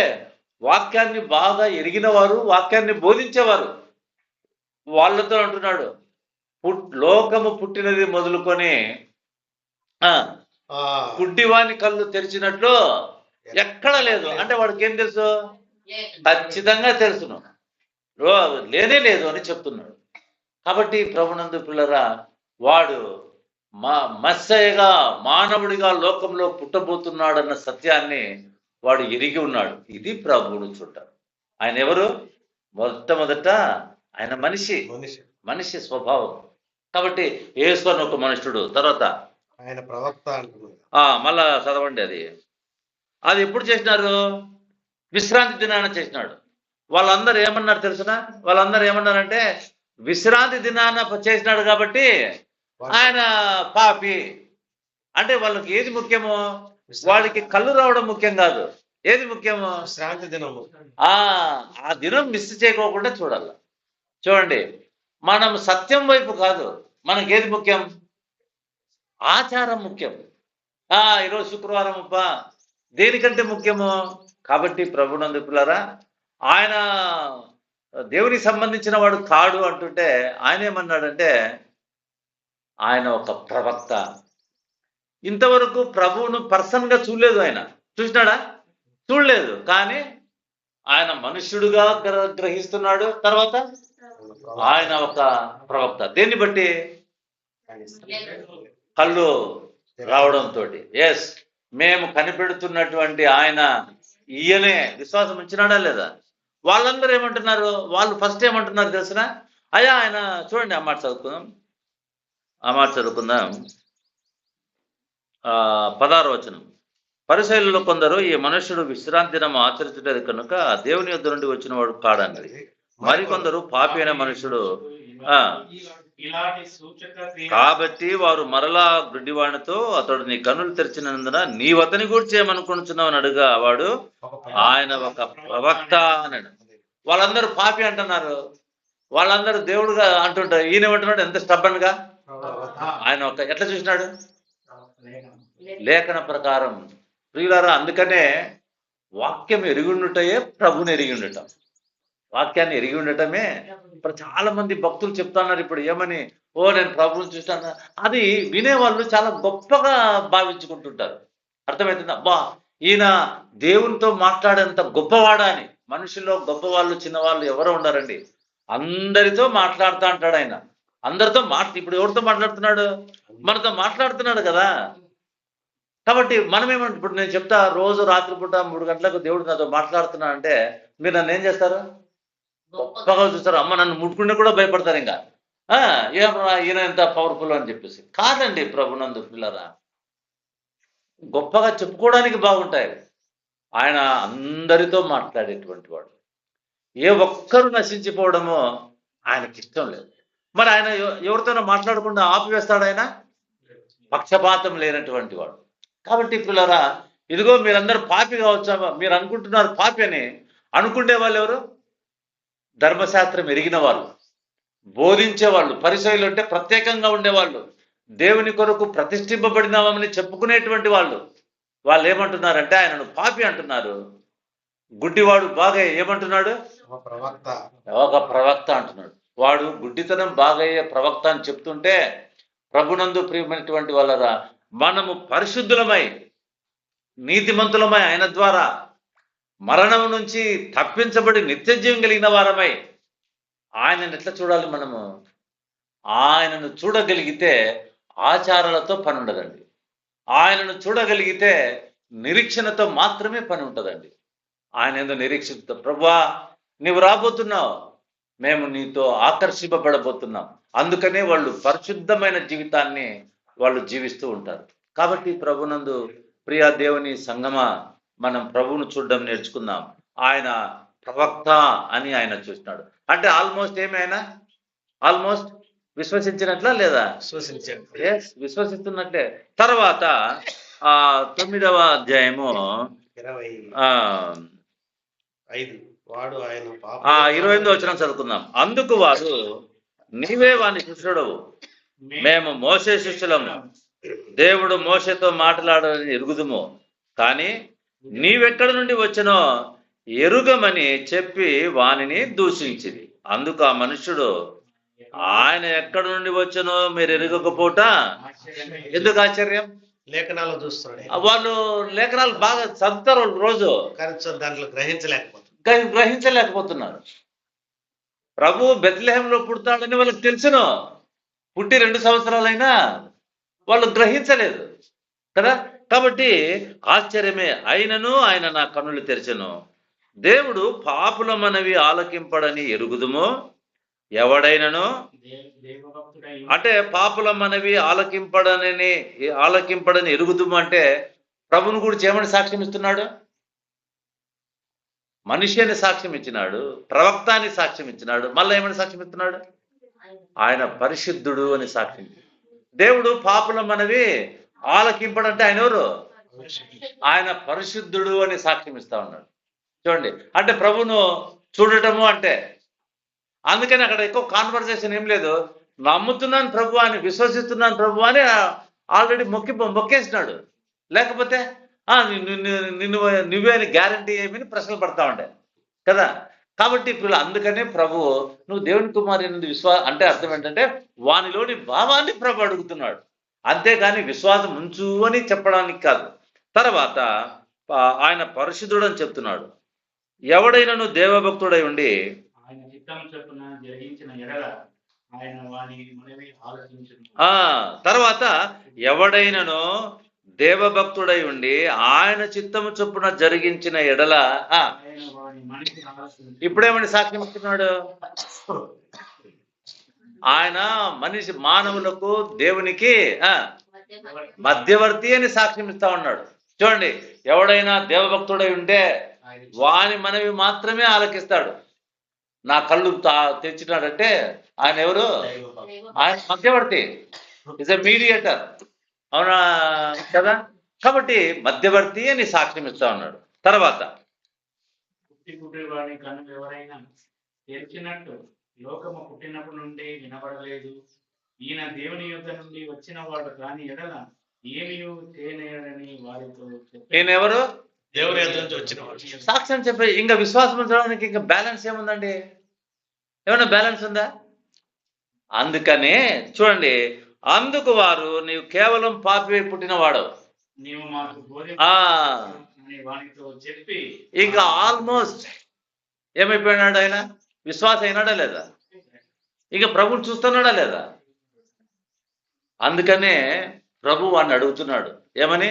వాక్యాన్ని బాగా ఎరిగిన వారు, వాక్యాన్ని బోధించేవారు. వాళ్ళతో అంటున్నాడు, లోకము పుట్టినది మొదలుకొని గుడ్డివాని కళ్ళు తెరిచినట్లు ఎక్కడ లేదు అంటే వాడికి ఏం తెలుసు? ఖచ్చితంగా తెలుసును, లేనే లేదు అని చెప్తున్నాడు. కాబట్టి ప్రభునందు పిల్లరా, వాడు మస్సయ్యగా మానవుడిగా లోకంలో పుట్టబోతున్నాడన్న సత్యాన్ని వాడు ఎరిగి ఉన్నాడు. ఇది ప్రభువును చూడ్డాడు. ఆయన ఎవరు? మొట్టమొదట ఆయన మనిషి స్వభావం. కాబట్టి యేసు అని ఒక మనుషుడు. తర్వాత ఆయన ప్రవక్త అంటున్నాడు. మళ్ళా చదవండి. అది ఎప్పుడు చేసినారు? విశ్రాంతి దినాన చేసినాడు. వాళ్ళందరూ ఏమన్నారు తెలుసునా? వాళ్ళందరూ ఏమన్నారంటే విశ్రాంతి దినాన చేసినాడు కాబట్టి ఆయన పాపి అంటే వాళ్ళకి ఏది ముఖ్యమో? వాళ్ళకి కళ్ళు రావడం ముఖ్యం కాదు. ఏది ముఖ్యమో? విశ్రాంతి దినము. ఆ దినం మిస్ చేయకోకుండా చూడాలి. చూడండి, మనం సత్యం వైపు కాదు, మనకి ఏది ముఖ్యం? ఆచారం ముఖ్యం. ఈరోజు శుక్రవారం అబ్బా, దేనికంటే ముఖ్యము? కాబట్టి ప్రభునందు పిల్లరా, ఆయన దేవునికి సంబంధించిన వాడు కాడు అంటుంటే ఆయన ఏమన్నాడంటే ఆయన ఒక ప్రవక్త. ఇంతవరకు ప్రభువును పర్సన్గా చూడలేదు. ఆయన చూసినాడా? చూడలేదు. కానీ ఆయన మనుష్యుడుగా గ్రహిస్తున్నాడు. తర్వాత ఆయన ఒక ప్రవక్త. దేన్ని బట్టి? కళ్ళు రావడంతో. ఎస్, మేము కనిపెడుతున్నటువంటి ఆయన ఈయనే. విశ్వాసం ఉంచినాడా లేదా? వాళ్ళందరూ ఏమంటున్నారు? వాళ్ళు ఫస్ట్ ఏమంటున్నారు తెలిసిన? అయ్యా ఆయన చూడండి, ఆ మాట చదువుకుందాం. 16వ వచనం. పరిసయ్యులలో కొందరు ఈ మనుష్యుడు విశ్రాంతి దినం ఆచరించలేదు కనుక దేవుని యొద్ద నుండి వచ్చిన వాడు కాడన్నది. మరికొందరు పాపి అయిన మనుషుడు. కాబట్టి వారు మరలా గుడ్డివాడితో, అతడు నీ కన్నులు తెరిచినందున నీవతని గూర్చి ఏమనుకుంటున్నావు అడుగా. వాడు ఆయన ఒక ప్రవక్త అన్నాడు. వాళ్ళందరూ పాపి అంటున్నారు, వాళ్ళందరూ దేవుడుగా అంటుంటారు. ఈయన ఏమంటున్నాడు? ఎంత స్టబ్బన్ గా ఆయన ఎట్లా చూసినాడు? లేఖన ప్రకారం. ప్రియులారా, అందుకనే వాక్యం ఎరిగిండుటయే ప్రభుని ఎరిగిండుట. వాక్యాన్ని ఎరిగి ఉండటమే. ఇప్పుడు చాలా మంది భక్తులు చెప్తున్నారు ఇప్పుడు ఏమని, నేను ప్రభువుని చూస్తాను. అది వినేవాళ్ళు చాలా గొప్పగా భావించుకుంటుంటారు. అర్థమవుతుందా? అబ్బా, ఈయన దేవునితో మాట్లాడేంత గొప్పవాడా అని. మనుషుల్లో గొప్పవాళ్ళు చిన్నవాళ్ళు ఎవరో ఉండారండి. అందరితో మాట్లాడుతూ అంటాడు ఆయన. అందరితో ఇప్పుడు ఎవరితో మాట్లాడుతున్నాడు? మనతో మాట్లాడుతున్నాడు కదా. కాబట్టి మనమేమంటే, ఇప్పుడు నేను చెప్తా, రోజు రాత్రిపూట 3 గంటలకు దేవుడు నాతో మాట్లాడుతున్నాడు అంటే మీరు నన్ను ఏం చేస్తారు? గొప్పగా చూస్తారు. అమ్మ, నన్ను ముట్టుకుంటే కూడా భయపడతారు. ఇంకా ఈయన ఎంత పవర్ఫుల్ అని చెప్పేసి. కాదండి ప్రభునందు పిల్లరా, గొప్పగా చెప్పుకోవడానికి బాగుంటాయి. ఆయన అందరితో మాట్లాడేటువంటి వాడు. ఏ ఒక్కరు నశించిపోవడమో ఆయనకి ఇష్టం లేదు. మరి ఆయన ఎవరితోనో మాట్లాడకుండా ఆపివేస్తాడు. ఆయన పక్షపాతం లేనటువంటి వాడు. కాబట్టి పిల్లరా, ఇదిగో మీరందరూ పాపి కావచ్చా, మీరు అనుకుంటున్నారు పాపి అని. అనుకునే వాళ్ళు ఎవరు? ధర్మశాస్త్రం ఎరిగిన వాళ్ళు, బోధించే వాళ్ళు, పరిసయ్యులు అంటే ప్రత్యేకంగా ఉండేవాళ్ళు, దేవుని కొరకు ప్రతిష్ఠింపబడినామని చెప్పుకునేటువంటి వాళ్ళు. వాళ్ళు ఏమంటున్నారంటే ఆయనను పాపి అంటున్నారు. గుడ్డివాడు బాగా ఏమంటున్నాడు? ఒక ప్రవక్త అంటున్నాడు. వాడు గుడ్డితనం బాగయ్యే ప్రవక్త అని చెప్తుంటే, ప్రభునందు ప్రియమైనటువంటి వాళ్ళరా, మనము పరిశుద్ధులమై నీతిమంతులమై ఆయన ద్వారా మరణం నుంచి తప్పించబడి నిత్య జీవం కలిగిన వారమై ఆయనను ఎట్లా చూడాలి? మనము ఆయనను చూడగలిగితే ఆచారాలతో పని ఉండదండి. ఆయనను చూడగలిగితే నిరీక్షణతో మాత్రమే పని ఉంటుందండి. ఆయన ఏందో నిరీక్షిత, ప్రభువా నీవు రాబోతున్నావు, మేము నీతో ఆకర్షింపబడబోతున్నాం. అందుకనే వాళ్ళు పరిశుద్ధమైన జీవితాన్ని వాళ్ళు జీవిస్తూ ఉంటారు. కాబట్టి ప్రభునందు ప్రియా దేవుని సంగమా, మనం ప్రభువును చూడడం నేర్చుకుందాం. ఆయన ప్రవక్త అని ఆయన చూస్తున్నాడు అంటే ఆల్మోస్ట్ ఏమైనా ఆల్మోస్ట్ విశ్వసించినట్లా లేదా? విశ్వసిస్తున్నట్లే. తర్వాత 9వ అధ్యాయము 28వ వచనం చదువుకుందాం. అందుకు వారు, నీవే వాని శిష్యుడవు, మేము మోసే శిష్యులము, దేవుడు మోషేతో మాట్లాడని ఎరుగుదుము, కానీ నీవెక్కడ నుండి వచ్చినో ఎరుగమని చెప్పి వానిని దూషించింది. అందుకు ఆ మనుష్యుడు, ఆయన ఎక్కడ నుండి వచ్చినో మీరు ఎరగకపోట ఎందుకు ఆశ్చర్యం? లేఖనాలు చూస్తున్నాడు. వాళ్ళు లేఖనాలు బాగా చదువుతారు రోజు, దాంట్లో గ్రహించలేకపోతున్నారు. ప్రభు బెత్లెహేంలో పుడతాడని వాళ్ళకి తెలుసును, పుట్టి 2 సంవత్సరాలైనా వాళ్ళు గ్రహించలేదు కదా. కాబట్టి ఆశ్చర్యమే. అయినను ఆయన నా కన్నులు తెరిచెను, దేవుడు పాపుల మనవి ఆలకింపడని ఎరుగుదుము. ఎవడైనను అంటే పాపుల మనవి ఆలకింపడని ఎరుగుదుము అంటే ప్రభుని గురించి ఏమని సాక్ష్యం ఇస్తున్నాడు? మనిషి అని సాక్ష్యం ఇచ్చినాడు, ప్రవక్త అని సాక్ష్యం ఇచ్చినాడు, మళ్ళీ ఏమని సాక్ష్యం ఇస్తున్నాడు? ఆయన పరిశుద్ధుడు అని సాక్ష్యం. దేవుడు పాపుల మనవి ఆలకింపడంటే ఆయన ఎవరు? ఆయన పరిశుద్ధుడు అని సాక్ష్యం ఇస్తా ఉన్నాడు. చూడండి, అంటే ప్రభును చూడటము అంటే, అందుకని అక్కడ ఎక్కువ కాన్వర్సేషన్ ఏం లేదు. నమ్ముతున్నాను ప్రభు అని, విశ్వసిస్తున్నాను ప్రభు అని ఆల్రెడీ మొక్కేసినాడు. లేకపోతే నువ్వే అని గ్యారంటీ ఏమని ప్రశ్నలు పడతా ఉంటాయి కదా. కాబట్టి ఇప్పుడు అందుకనే ప్రభు, నువ్వు దేవుని కుమారి అంటే అర్థం ఏంటంటే వానిలోని భావాన్ని ప్రభు అడుగుతున్నాడు, అంతేగాని విశ్వాసం ఉంచు అని చెప్పడానికి కాదు. తర్వాత ఆయన పరిశుద్ధుడు అని చెప్తున్నాడు. ఎవడైనను దేవభక్తుడై ఉండి తర్వాత ఎవడైనను దేవభక్తుడై ఉండి ఆయన చిత్తము చొప్పున జరిగించిన ఎడల ఇప్పుడేమని సాక్ష్యం ఇస్తున్నాడు? ఆయన మనిషి మానవులకు దేవునికి మధ్యవర్తి అని సాక్ష్యం ఇస్తా ఉన్నాడు. చూడండి, ఎవడైనా దేవభక్తుడై ఉంటే వాని మనవి మాత్రమే ఆలకిస్తాడు. నా కళ్ళు తెచ్చినాడంటే ఆయన ఎవరు? ఆయన మధ్యవర్తి, ఇస్ ఎ మీడియేటర్. అవునా కదా? కాబట్టి మధ్యవర్తి అని సాక్ష్యం ఇస్తా ఉన్నాడు. తర్వాత లోకము పుట్టినప్పటి నుండి వినబడలేదు, ఈయన దేవుని యొద్ద నుండి వచ్చిన వాడు కాని ఎడల ఏమీ చేయలేడని వారితో. ఈయన ఎవరు? దేవుని యొద్ద నుంచి వచ్చిన వాడు. సాక్ష్యం చెప్పే ఇంకా విశ్వాసం ఉంచడానికి ఇంకా బ్యాలెన్స్ ఏముందండి? ఏమన్నా బ్యాలెన్స్ ఉందా? అందుకనే చూడండి, అందుకు వారు నీవు కేవలం పాపి పుట్టినవాడు నీవు మాకు వానితో చెప్పి ఇంకా ఆల్మోస్ట్ ఏమైపోయినాడు ఆయన? విశ్వాసం అయినాడా లేదా? ఇక ప్రభుని చూస్తున్నాడా లేదా? అందుకనే ప్రభు వాడిని అడుగుతున్నాడు ఏమని?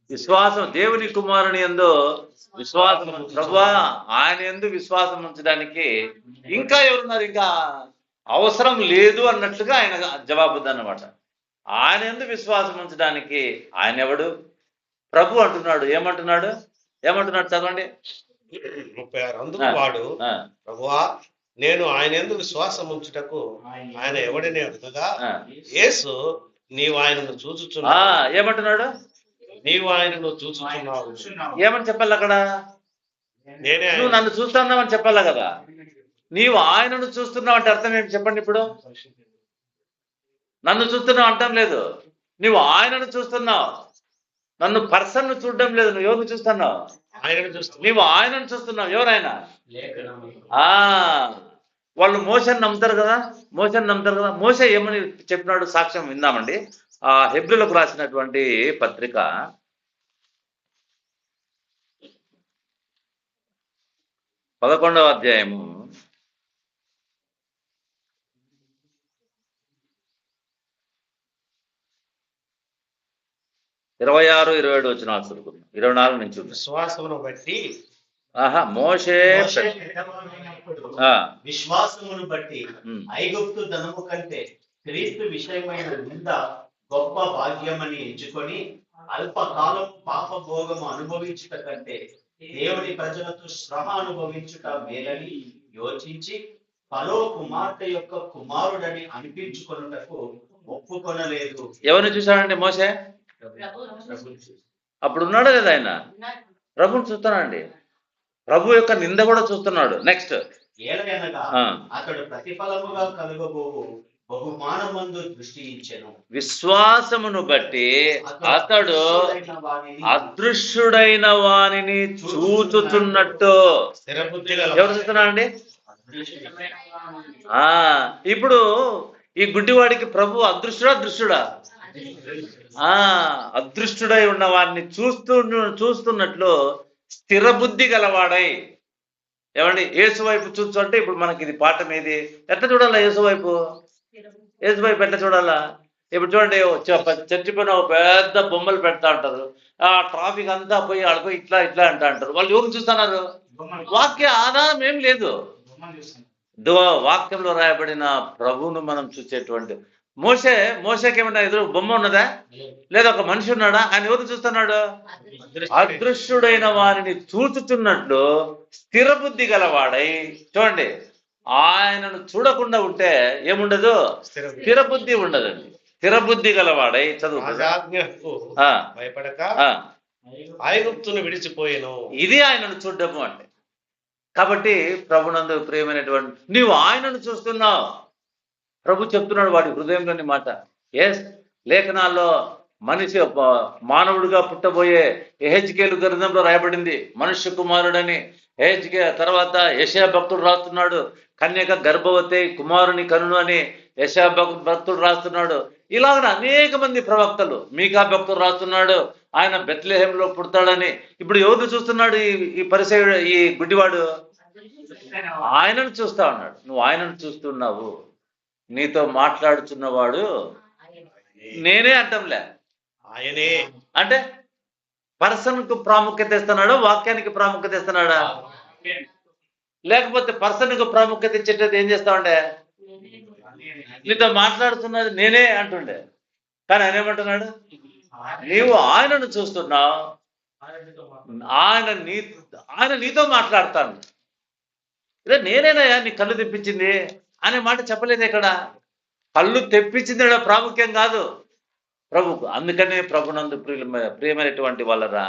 విశ్వాసం, దేవుని కుమారుని యందు విశ్వాసం, ప్రభువా ఆయన యందు విశ్వాసం ఉంచడానికి ఇంకా ఎవరున్నారు? ఇంకా అవసరం లేదు అన్నట్లుగా ఆయన జవాబుద్దన్నమాట. ఆయన యందు విశ్వాసం ఉంచడానికి ఆయన ఎవడు? ప్రభు అంటున్నాడు. ఏమంటున్నాడు? చదవండి. 36. అందుకు వాడు, ప్రభువా నేను ఆయన యందు విశ్వాసం ఉంచుటకు ఆయన ఎవడని అడుగగా, యేసు నీవు ఆయనను చూచుచున్నావు. ఏమంటున్నాడు? నీవు ఆయనను చూచుచున్నావు. ఏమని చెప్పాలి అక్కడ? నేనే నువ్వు నన్ను చూస్తున్నావని చెప్పాలా కదా. నీవు ఆయనను చూస్తున్నావు అంటే అర్థం ఏంటి చెప్పండి? ఇప్పుడు నన్ను చూస్తున్నావు అంటాం లేదు, నువ్వు ఆయనను చూస్తున్నావు. నన్ను పర్సన్ చూడడం లేదు, నువ్వు ఎవరిని చూస్తున్నావు? ఆయనను చూస్తున్నావు. నీవు ఆయనను చూస్తున్నావు. ఎవరైనా వాళ్ళు మోషని నమ్ముతారు కదా. మోషే ఏమని చెప్పినాడు? సాక్ష్యం విందామండి. హెబ్రీలకు రాసినటువంటి పత్రిక 11వ అధ్యాయము 26, 27 వచనాలు చదువుకుందాం. 24 నుంచి విశ్వాసమును బట్టి మోషే విశ్వాసమును బట్టి ఐగుప్తు ధనము కంటే క్రీస్తు విషయమైన నింద గొప్ప భాగ్యమని ఎంచుకొని అల్పకాలం పాప భోగము అనుభవించుట కంటే దేవుని ప్రజలతో శ్రమ అనుభవించుట మేలని యోచించి ఫరో కుమార్తె యొక్క కుమారుడని అనిపించుకొనుటకు ఒప్పుకొనలేదు. ఎవరిని చూశాడండి మోషే? అప్పుడు ఉన్నాడు కదా ఆయన. ప్రభుని చూస్తున్నాడండి. ప్రభు యొక్క నింద కూడా చూస్తున్నాడు. నెక్స్ట్ ఏలయనగా అతడు ప్రతిఫలముగా కలుగబోవు బహుమానమందు దృష్టి ఇచ్చెను. విశ్వాసమును బట్టి అతడు అదృశ్యుడైన వానిని చూచుచున్నట్టు. ఎవరు చూస్తున్నాడండి? ఇప్పుడు ఈ గుడ్డివాడికి ప్రభు అదృశ్యుడా దృశ్యుడా? అదృష్టుడై ఉన్న వారిని చూస్తున్నట్లు స్థిర బుద్ధి గలవాడై. ఏమండి? యేసు వైపు చూస్తూ అంటే ఇప్పుడు మనకి ఇది పాఠం ఏది? ఎట్లా చూడాలా యేసు వైపు? ఎట్లా చూడాలా? ఇప్పుడు చూడండి, చర్చి పైన ఒక పెద్ద బొమ్మలు పెడతా ఉంటారు. ట్రాఫిక్ అంతా పోయి ఆడిపోయి ఇట్లా అంటా అంటారు. వాళ్ళు ఎవరు చూస్తున్నారు? వాక్య ఆధారం ఏం లేదు. వాక్యంలో రాయబడిన ప్రభువును మనం చూసేటువంటి మోషేకి ఏమన్నా ఎదురు బొమ్మ ఉన్నదా? లేదా ఒక మనిషి ఉన్నాడా? ఆయన ఎవరు చూస్తున్నాడు? అదృశ్యుడైన వారిని చూచుతున్నట్లు స్థిర బుద్ధి గలవాడై. చూడండి, ఆయనను చూడకుండా ఉంటే ఏముండదు? స్థిర బుద్ధి ఉండదండి. స్థిర బుద్ధి గలవాడై. చదువు. భయపడక ఐగుప్తును విడిచిపోయాను. ఇది ఆయనను చూడము అంటే. కాబట్టి ప్రభునందు ప్రియమైనటువంటి నీవు ఆయనను చూస్తున్నావు. ప్రభు చెప్తున్నాడు వాడి హృదయంలోని మాట. లేఖనాల్లో మనిషి మానవుడిగా పుట్టబోయే యెహెజ్కేలు గ్రంథంలో రాయబడింది మనుష్య కుమారుడని. తర్వాత యెషయా భక్తుడు రాస్తున్నాడు, కన్యక గర్భవతి కుమారుని కనును అని యెషయా భక్తుడు రాస్తున్నాడు. ఇలాగ అనేక మంది ప్రవక్తలు, మీకా భక్తుడు రాస్తున్నాడు ఆయన బెత్లెహేంలో పుడతాడని. ఇప్పుడు ఎవరిని చూస్తున్నాడు ఈ పరిసయుడు, ఈ గుడ్డివాడు? ఆయనను చూస్తా ఉన్నాడు. నువ్వు ఆయనను చూస్తున్నావు. నీతో మాట్లాడుతున్నవాడు నేనే అంటంలే, ఆయనే. అంటే పర్సన్ కు ప్రాముఖ్యత ఇస్తున్నాడా? వాక్యానికి ప్రాముఖ్యత ఇస్తున్నాడా? లేకపోతే పర్సన్ కు ప్రాముఖ్యత ఇచ్చేటది ఏం చేస్తామంటే నీతో మాట్లాడుతున్నది నేనే అంటుండే. కానీ ఆయన ఏమంటున్నాడు? నీవు ఆయనను చూస్తున్నావు, ఆయన నీతో మాట్లాడతాను. ఇదే నేనేనయ్యా నీ కళ్ళు తెప్పించింది అనే మాట చెప్పలేదు ఇక్కడ. కళ్ళు తెప్పించింది ప్రాముఖ్యం కాదు ప్రభుకు. అందుకనే ప్రభునందు ప్రియమైనటువంటి వాళ్ళరా,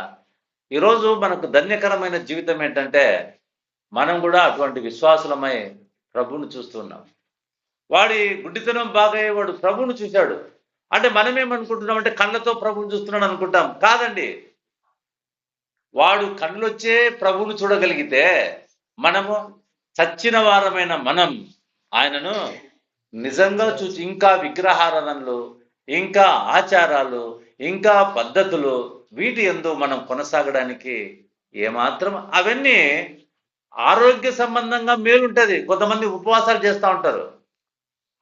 ఈరోజు మనకు ధన్యకరమైన జీవితం ఏంటంటే మనం కూడా అటువంటి విశ్వాసులమై ప్రభువును చూస్తున్నాం. వాడి గుడ్డితనం బాగా వాడు ప్రభువును చూశాడు. అంటే మనమేమనుకుంటున్నాం అంటే కళ్ళతో ప్రభువును చూస్తున్నాడు అనుకుంటాం. కాదండి, వాడు కళ్ళొచ్చే ప్రభువును చూడగలిగితే మనము చచ్చిన వారమైన మనం ఆయనను నిజంగా చూసి ఇంకా విగ్రహారాధనలు, ఇంకా ఆచారాలు, ఇంకా పద్ధతులు వీటి యందు మనం కొనసాగడానికి ఏమాత్రం అవన్నీ ఆరోగ్య సంబంధంగా మేలుంటది. కొంతమంది ఉపవాసాలు చేస్తూ ఉంటారు,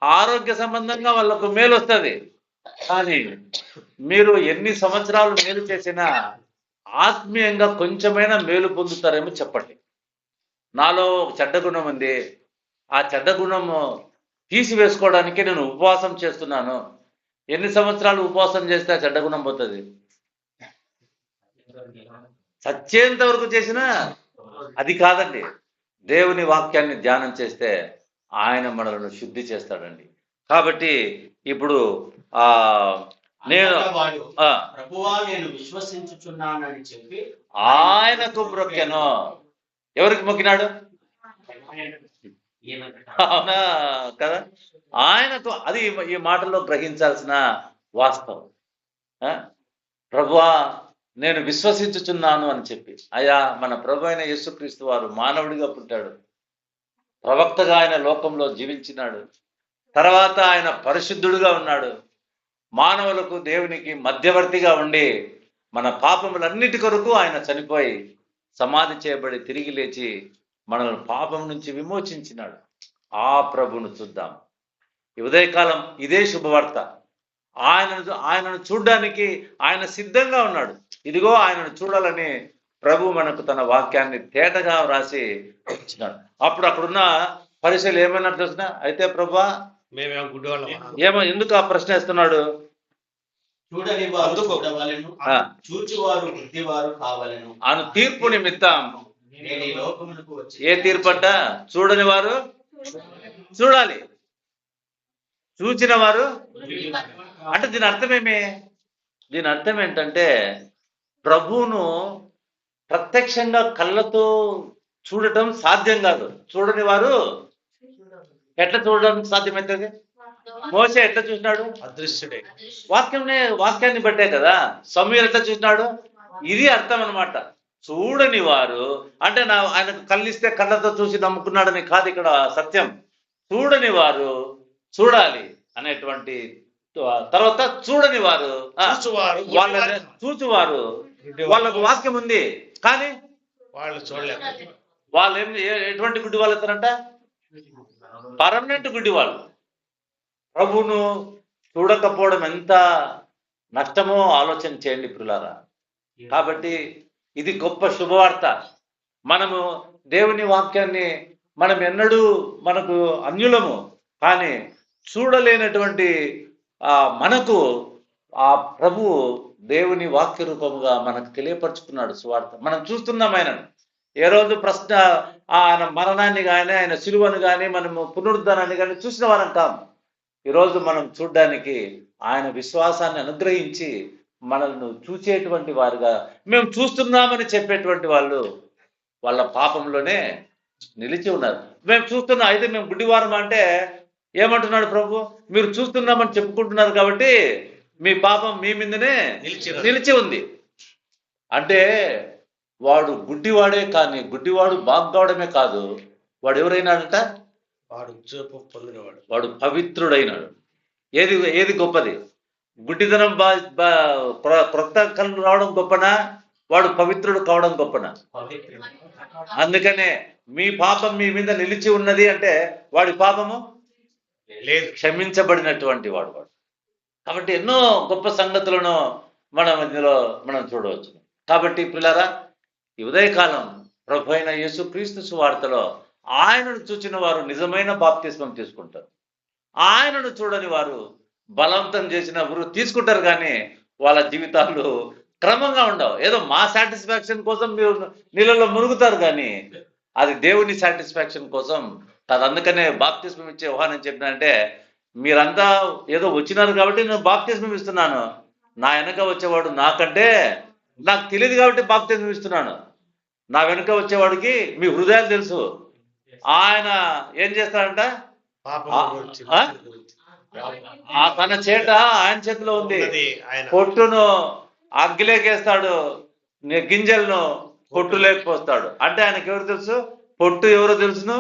ఆరోగ్య సంబంధంగా వాళ్ళకు మేలు వస్తుంది. కానీ మీరు ఎన్ని సంవత్సరాలు మేలు చేసినా ఆత్మీయంగా కొంచెమైనా మేలు పొందుతారేమో చెప్పండి. నాలో ఒక చెడ్డ గుణం ఉంది, ఆ చెడ్డ గుణము తీసివేసుకోవడానికి నేను ఉపవాసం చేస్తున్నాను. ఎన్ని సంవత్సరాలు ఉపవాసం చేస్తే ఆ చెడ్డ గుణం పోతుంది? చచ్చేంత వరకు చేసినా అది కాదండి. దేవుని వాక్యాన్ని ధ్యానం చేస్తే ఆయన మనలను శుద్ధి చేస్తాడండి. కాబట్టి ఇప్పుడు నేను ప్రభువా నేను విశ్వసించుచున్నానని చెప్పి ఆయనకు మొక్కెను. ఎవరికి మొక్కినాడు? అవునా కదా? ఆయనకు. అది ఈ మాటల్లో గ్రహించాల్సిన వాస్తవం. ప్రభువా నేను విశ్వసించుచున్నాను అని చెప్పి. అయ్యా, మన ప్రభు అయిన యేసుక్రీస్తు వారు మానవుడిగా పుట్టాడు, ప్రవక్తగా ఆయన లోకంలో జీవించినాడు, తర్వాత ఆయన పరిశుద్ధుడుగా ఉన్నాడు, మానవులకు దేవునికి మధ్యవర్తిగా ఉండి మన పాపములన్నిటి కొరకు ఆయన చనిపోయి సమాధి చేయబడి తిరిగి లేచి మనల్ని పాపం నుంచి విమోచించినాడు. ఆ ప్రభును చూద్దాం. ఈ ఉదయకాలం ఇదే శుభవార్త. ఆయనను చూడ్డానికి ఆయన సిద్ధంగా ఉన్నాడు. ఇదిగో ఆయనను చూడాలని ప్రభు మనకు తన వాక్యాన్ని తేటగా వ్రాసి ఇచ్చినాడు. అప్పుడు అక్కడున్న పరిశీలు ఏమైనా తెలిసిన, అయితే ప్రభువా మేమేమో గుడ్డివాళ్ళం ఏమో ఎందుకు ఆ ప్రశ్న వేస్తున్నాడు? చూడని వారు చూడవలెను, చూచువారు బుద్ధివారు కావలెను. ఆయన తీర్పు నిమిత్తం నేను ఈ లోకమునకు వచ్చి. ఏ తీర్పంట? చూడని వారు చూడాలి, చూచిన వారు అంటే దీని అర్థమేమి? దీని అర్థం ఏంటంటే ప్రభువును ప్రత్యక్షంగా కళ్ళతో చూడటం సాధ్యం కాదు. చూడని వారు ఎట్లా చూడడం సాధ్యమవుతుంది? మోసే ఎట్లా చూసినాడు? అదృశ్యుడే. వాక్యాన్ని బట్టే కదా. సమూయేలు ఎట్లా చూసినాడు? ఇది అర్థం అన్నమాట. చూడని వారు అంటే ఆయనకు కళ్ళిస్తే కళ్ళతో చూసి నమ్ముకున్నాడని కాదు ఇక్కడ సత్యం. చూడని వారు చూడాలి అనేటువంటి తర్వాత చూడని వారు చూచువారు వాళ్ళకు వాక్యం ఉంది కానీ వాళ్ళు చూడలేక వాళ్ళు ఎటువంటి గుడ్డి వాళ్ళు అవుతారంట? పర్మనెంట్ గుడ్డి వాళ్ళు. ప్రభువును చూడకపోవడం ఎంత నష్టమో ఆలోచన చేయండి ప్రియులారా. కాబట్టి ఇది గొప్ప శుభవార్త. మనము దేవుని వాక్యాన్ని మనం ఎన్నడూ మనకు అన్యులము, కానీ చూడలేనటువంటి మనకు ఆ ప్రభువు దేవుని వాక్య రూపముగా మనకు తెలియపరుచుకున్నాడు సువార్త. మనం చూస్తున్నాం ఆయనను. ఏ రోజు ప్రశ్న ఆయన మరణాన్ని కానీ ఆయన సిలువను కానీ మనము పునరుద్ధానాన్ని కానీ చూసిన వారం కాము. ఈరోజు మనం చూడ్డానికి ఆయన విశ్వాసాన్ని అనుగ్రహించి మనల్ని చూసేటువంటి వారుగా మేము చూస్తున్నామని చెప్పేటువంటి వాళ్ళు వాళ్ళ పాపంలోనే నిలిచి ఉన్నారు. మేము చూస్తున్నాం, అయితే మేము గుడ్డివారం అంటే ఏమంటున్నాడు ప్రభు? మీరు చూస్తున్నామని చెప్పుకుంటున్నారు కాబట్టి మీ పాపం మీ మీదనే నిలిచి ఉంది అంటే వాడు గుడ్డివాడే. కానీ గుడ్డివాడు బాగ్గావడమే కాదు, వాడు ఎవరైనాడంట? వాడు చూపు పొందినవాడు, వాడు పవిత్రుడైనాడు. ఏది గొప్పది? గుడ్డిదనం క్రొత్త కళ్ళు రావడం గొప్పనా? వాడు పవిత్రుడు కావడం గొప్పనా? అందుకనే మీ పాపం మీ మీద నిలిచి ఉన్నది అంటే వాడి పాపము లేదు, క్షమించబడినటువంటి వాడు. కాబట్టి ఎన్నో గొప్ప సంగతులను మనం ఇందులో మనం చూడవచ్చు. కాబట్టి పిల్లరా, ఈ ఉదయకాలం ప్రభు అయిన యేసుక్రీస్తు సువార్తలో ఆయనను చూచిన వారు నిజమైన బాప్తిస్మం తీసుకుంటారు. ఆయనను చూడని వారు బలవంతం చేసిన ఊరు తీసుకుంటారు, కానీ వాళ్ళ జీవితాలు క్రమంగా ఉండవు. ఏదో మా సాటిస్ఫాక్షన్ కోసం మీరు నీళ్ళలో మునుగుతారు, కానీ అది దేవుని సాటిస్ఫాక్షన్ కోసం కాదు. అందుకనే బాప్తిస్మం ఇచ్చే యోహాను చెప్పినంటే, మీరంతా ఏదో వచ్చినారు కాబట్టి నేను బాప్తిస్మం ఇస్తున్నాను, నా వెనక వచ్చేవాడు నాకంటే నాకు తెలియదు కాబట్టి బాప్తిస్మం ఇస్తున్నాను. నా వెనుక వచ్చేవాడికి మీ హృదయాలు తెలుసు. ఆయన ఏం చేస్తాడంట? తన చేట ఆయన చేతిలో ఉంది. పొట్టును అగ్గిలేకేస్తాడు, గింజలను పొట్టు లేకపోస్తాడు. అంటే ఆయనకు ఎవరు తెలుసు? పొట్టు ఎవరో తెలుసును,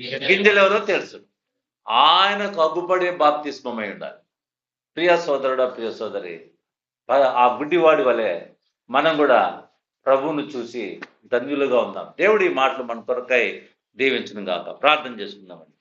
గింజలు ఎవరో తెలుసు. ఆయనకు అగ్గుపడే బాప్తిస్మమై ఉండాలి. ప్రియ సోదరుడా, ప్రియ సోదరి, ఆ గుడ్డివాడి వలె మనం కూడా ప్రభువును చూసి ధన్యులుగా ఉందాం. దేవుడి మాటలు మన కొరకై దీవించును గాక. ప్రార్థన చేసుకుందామండి.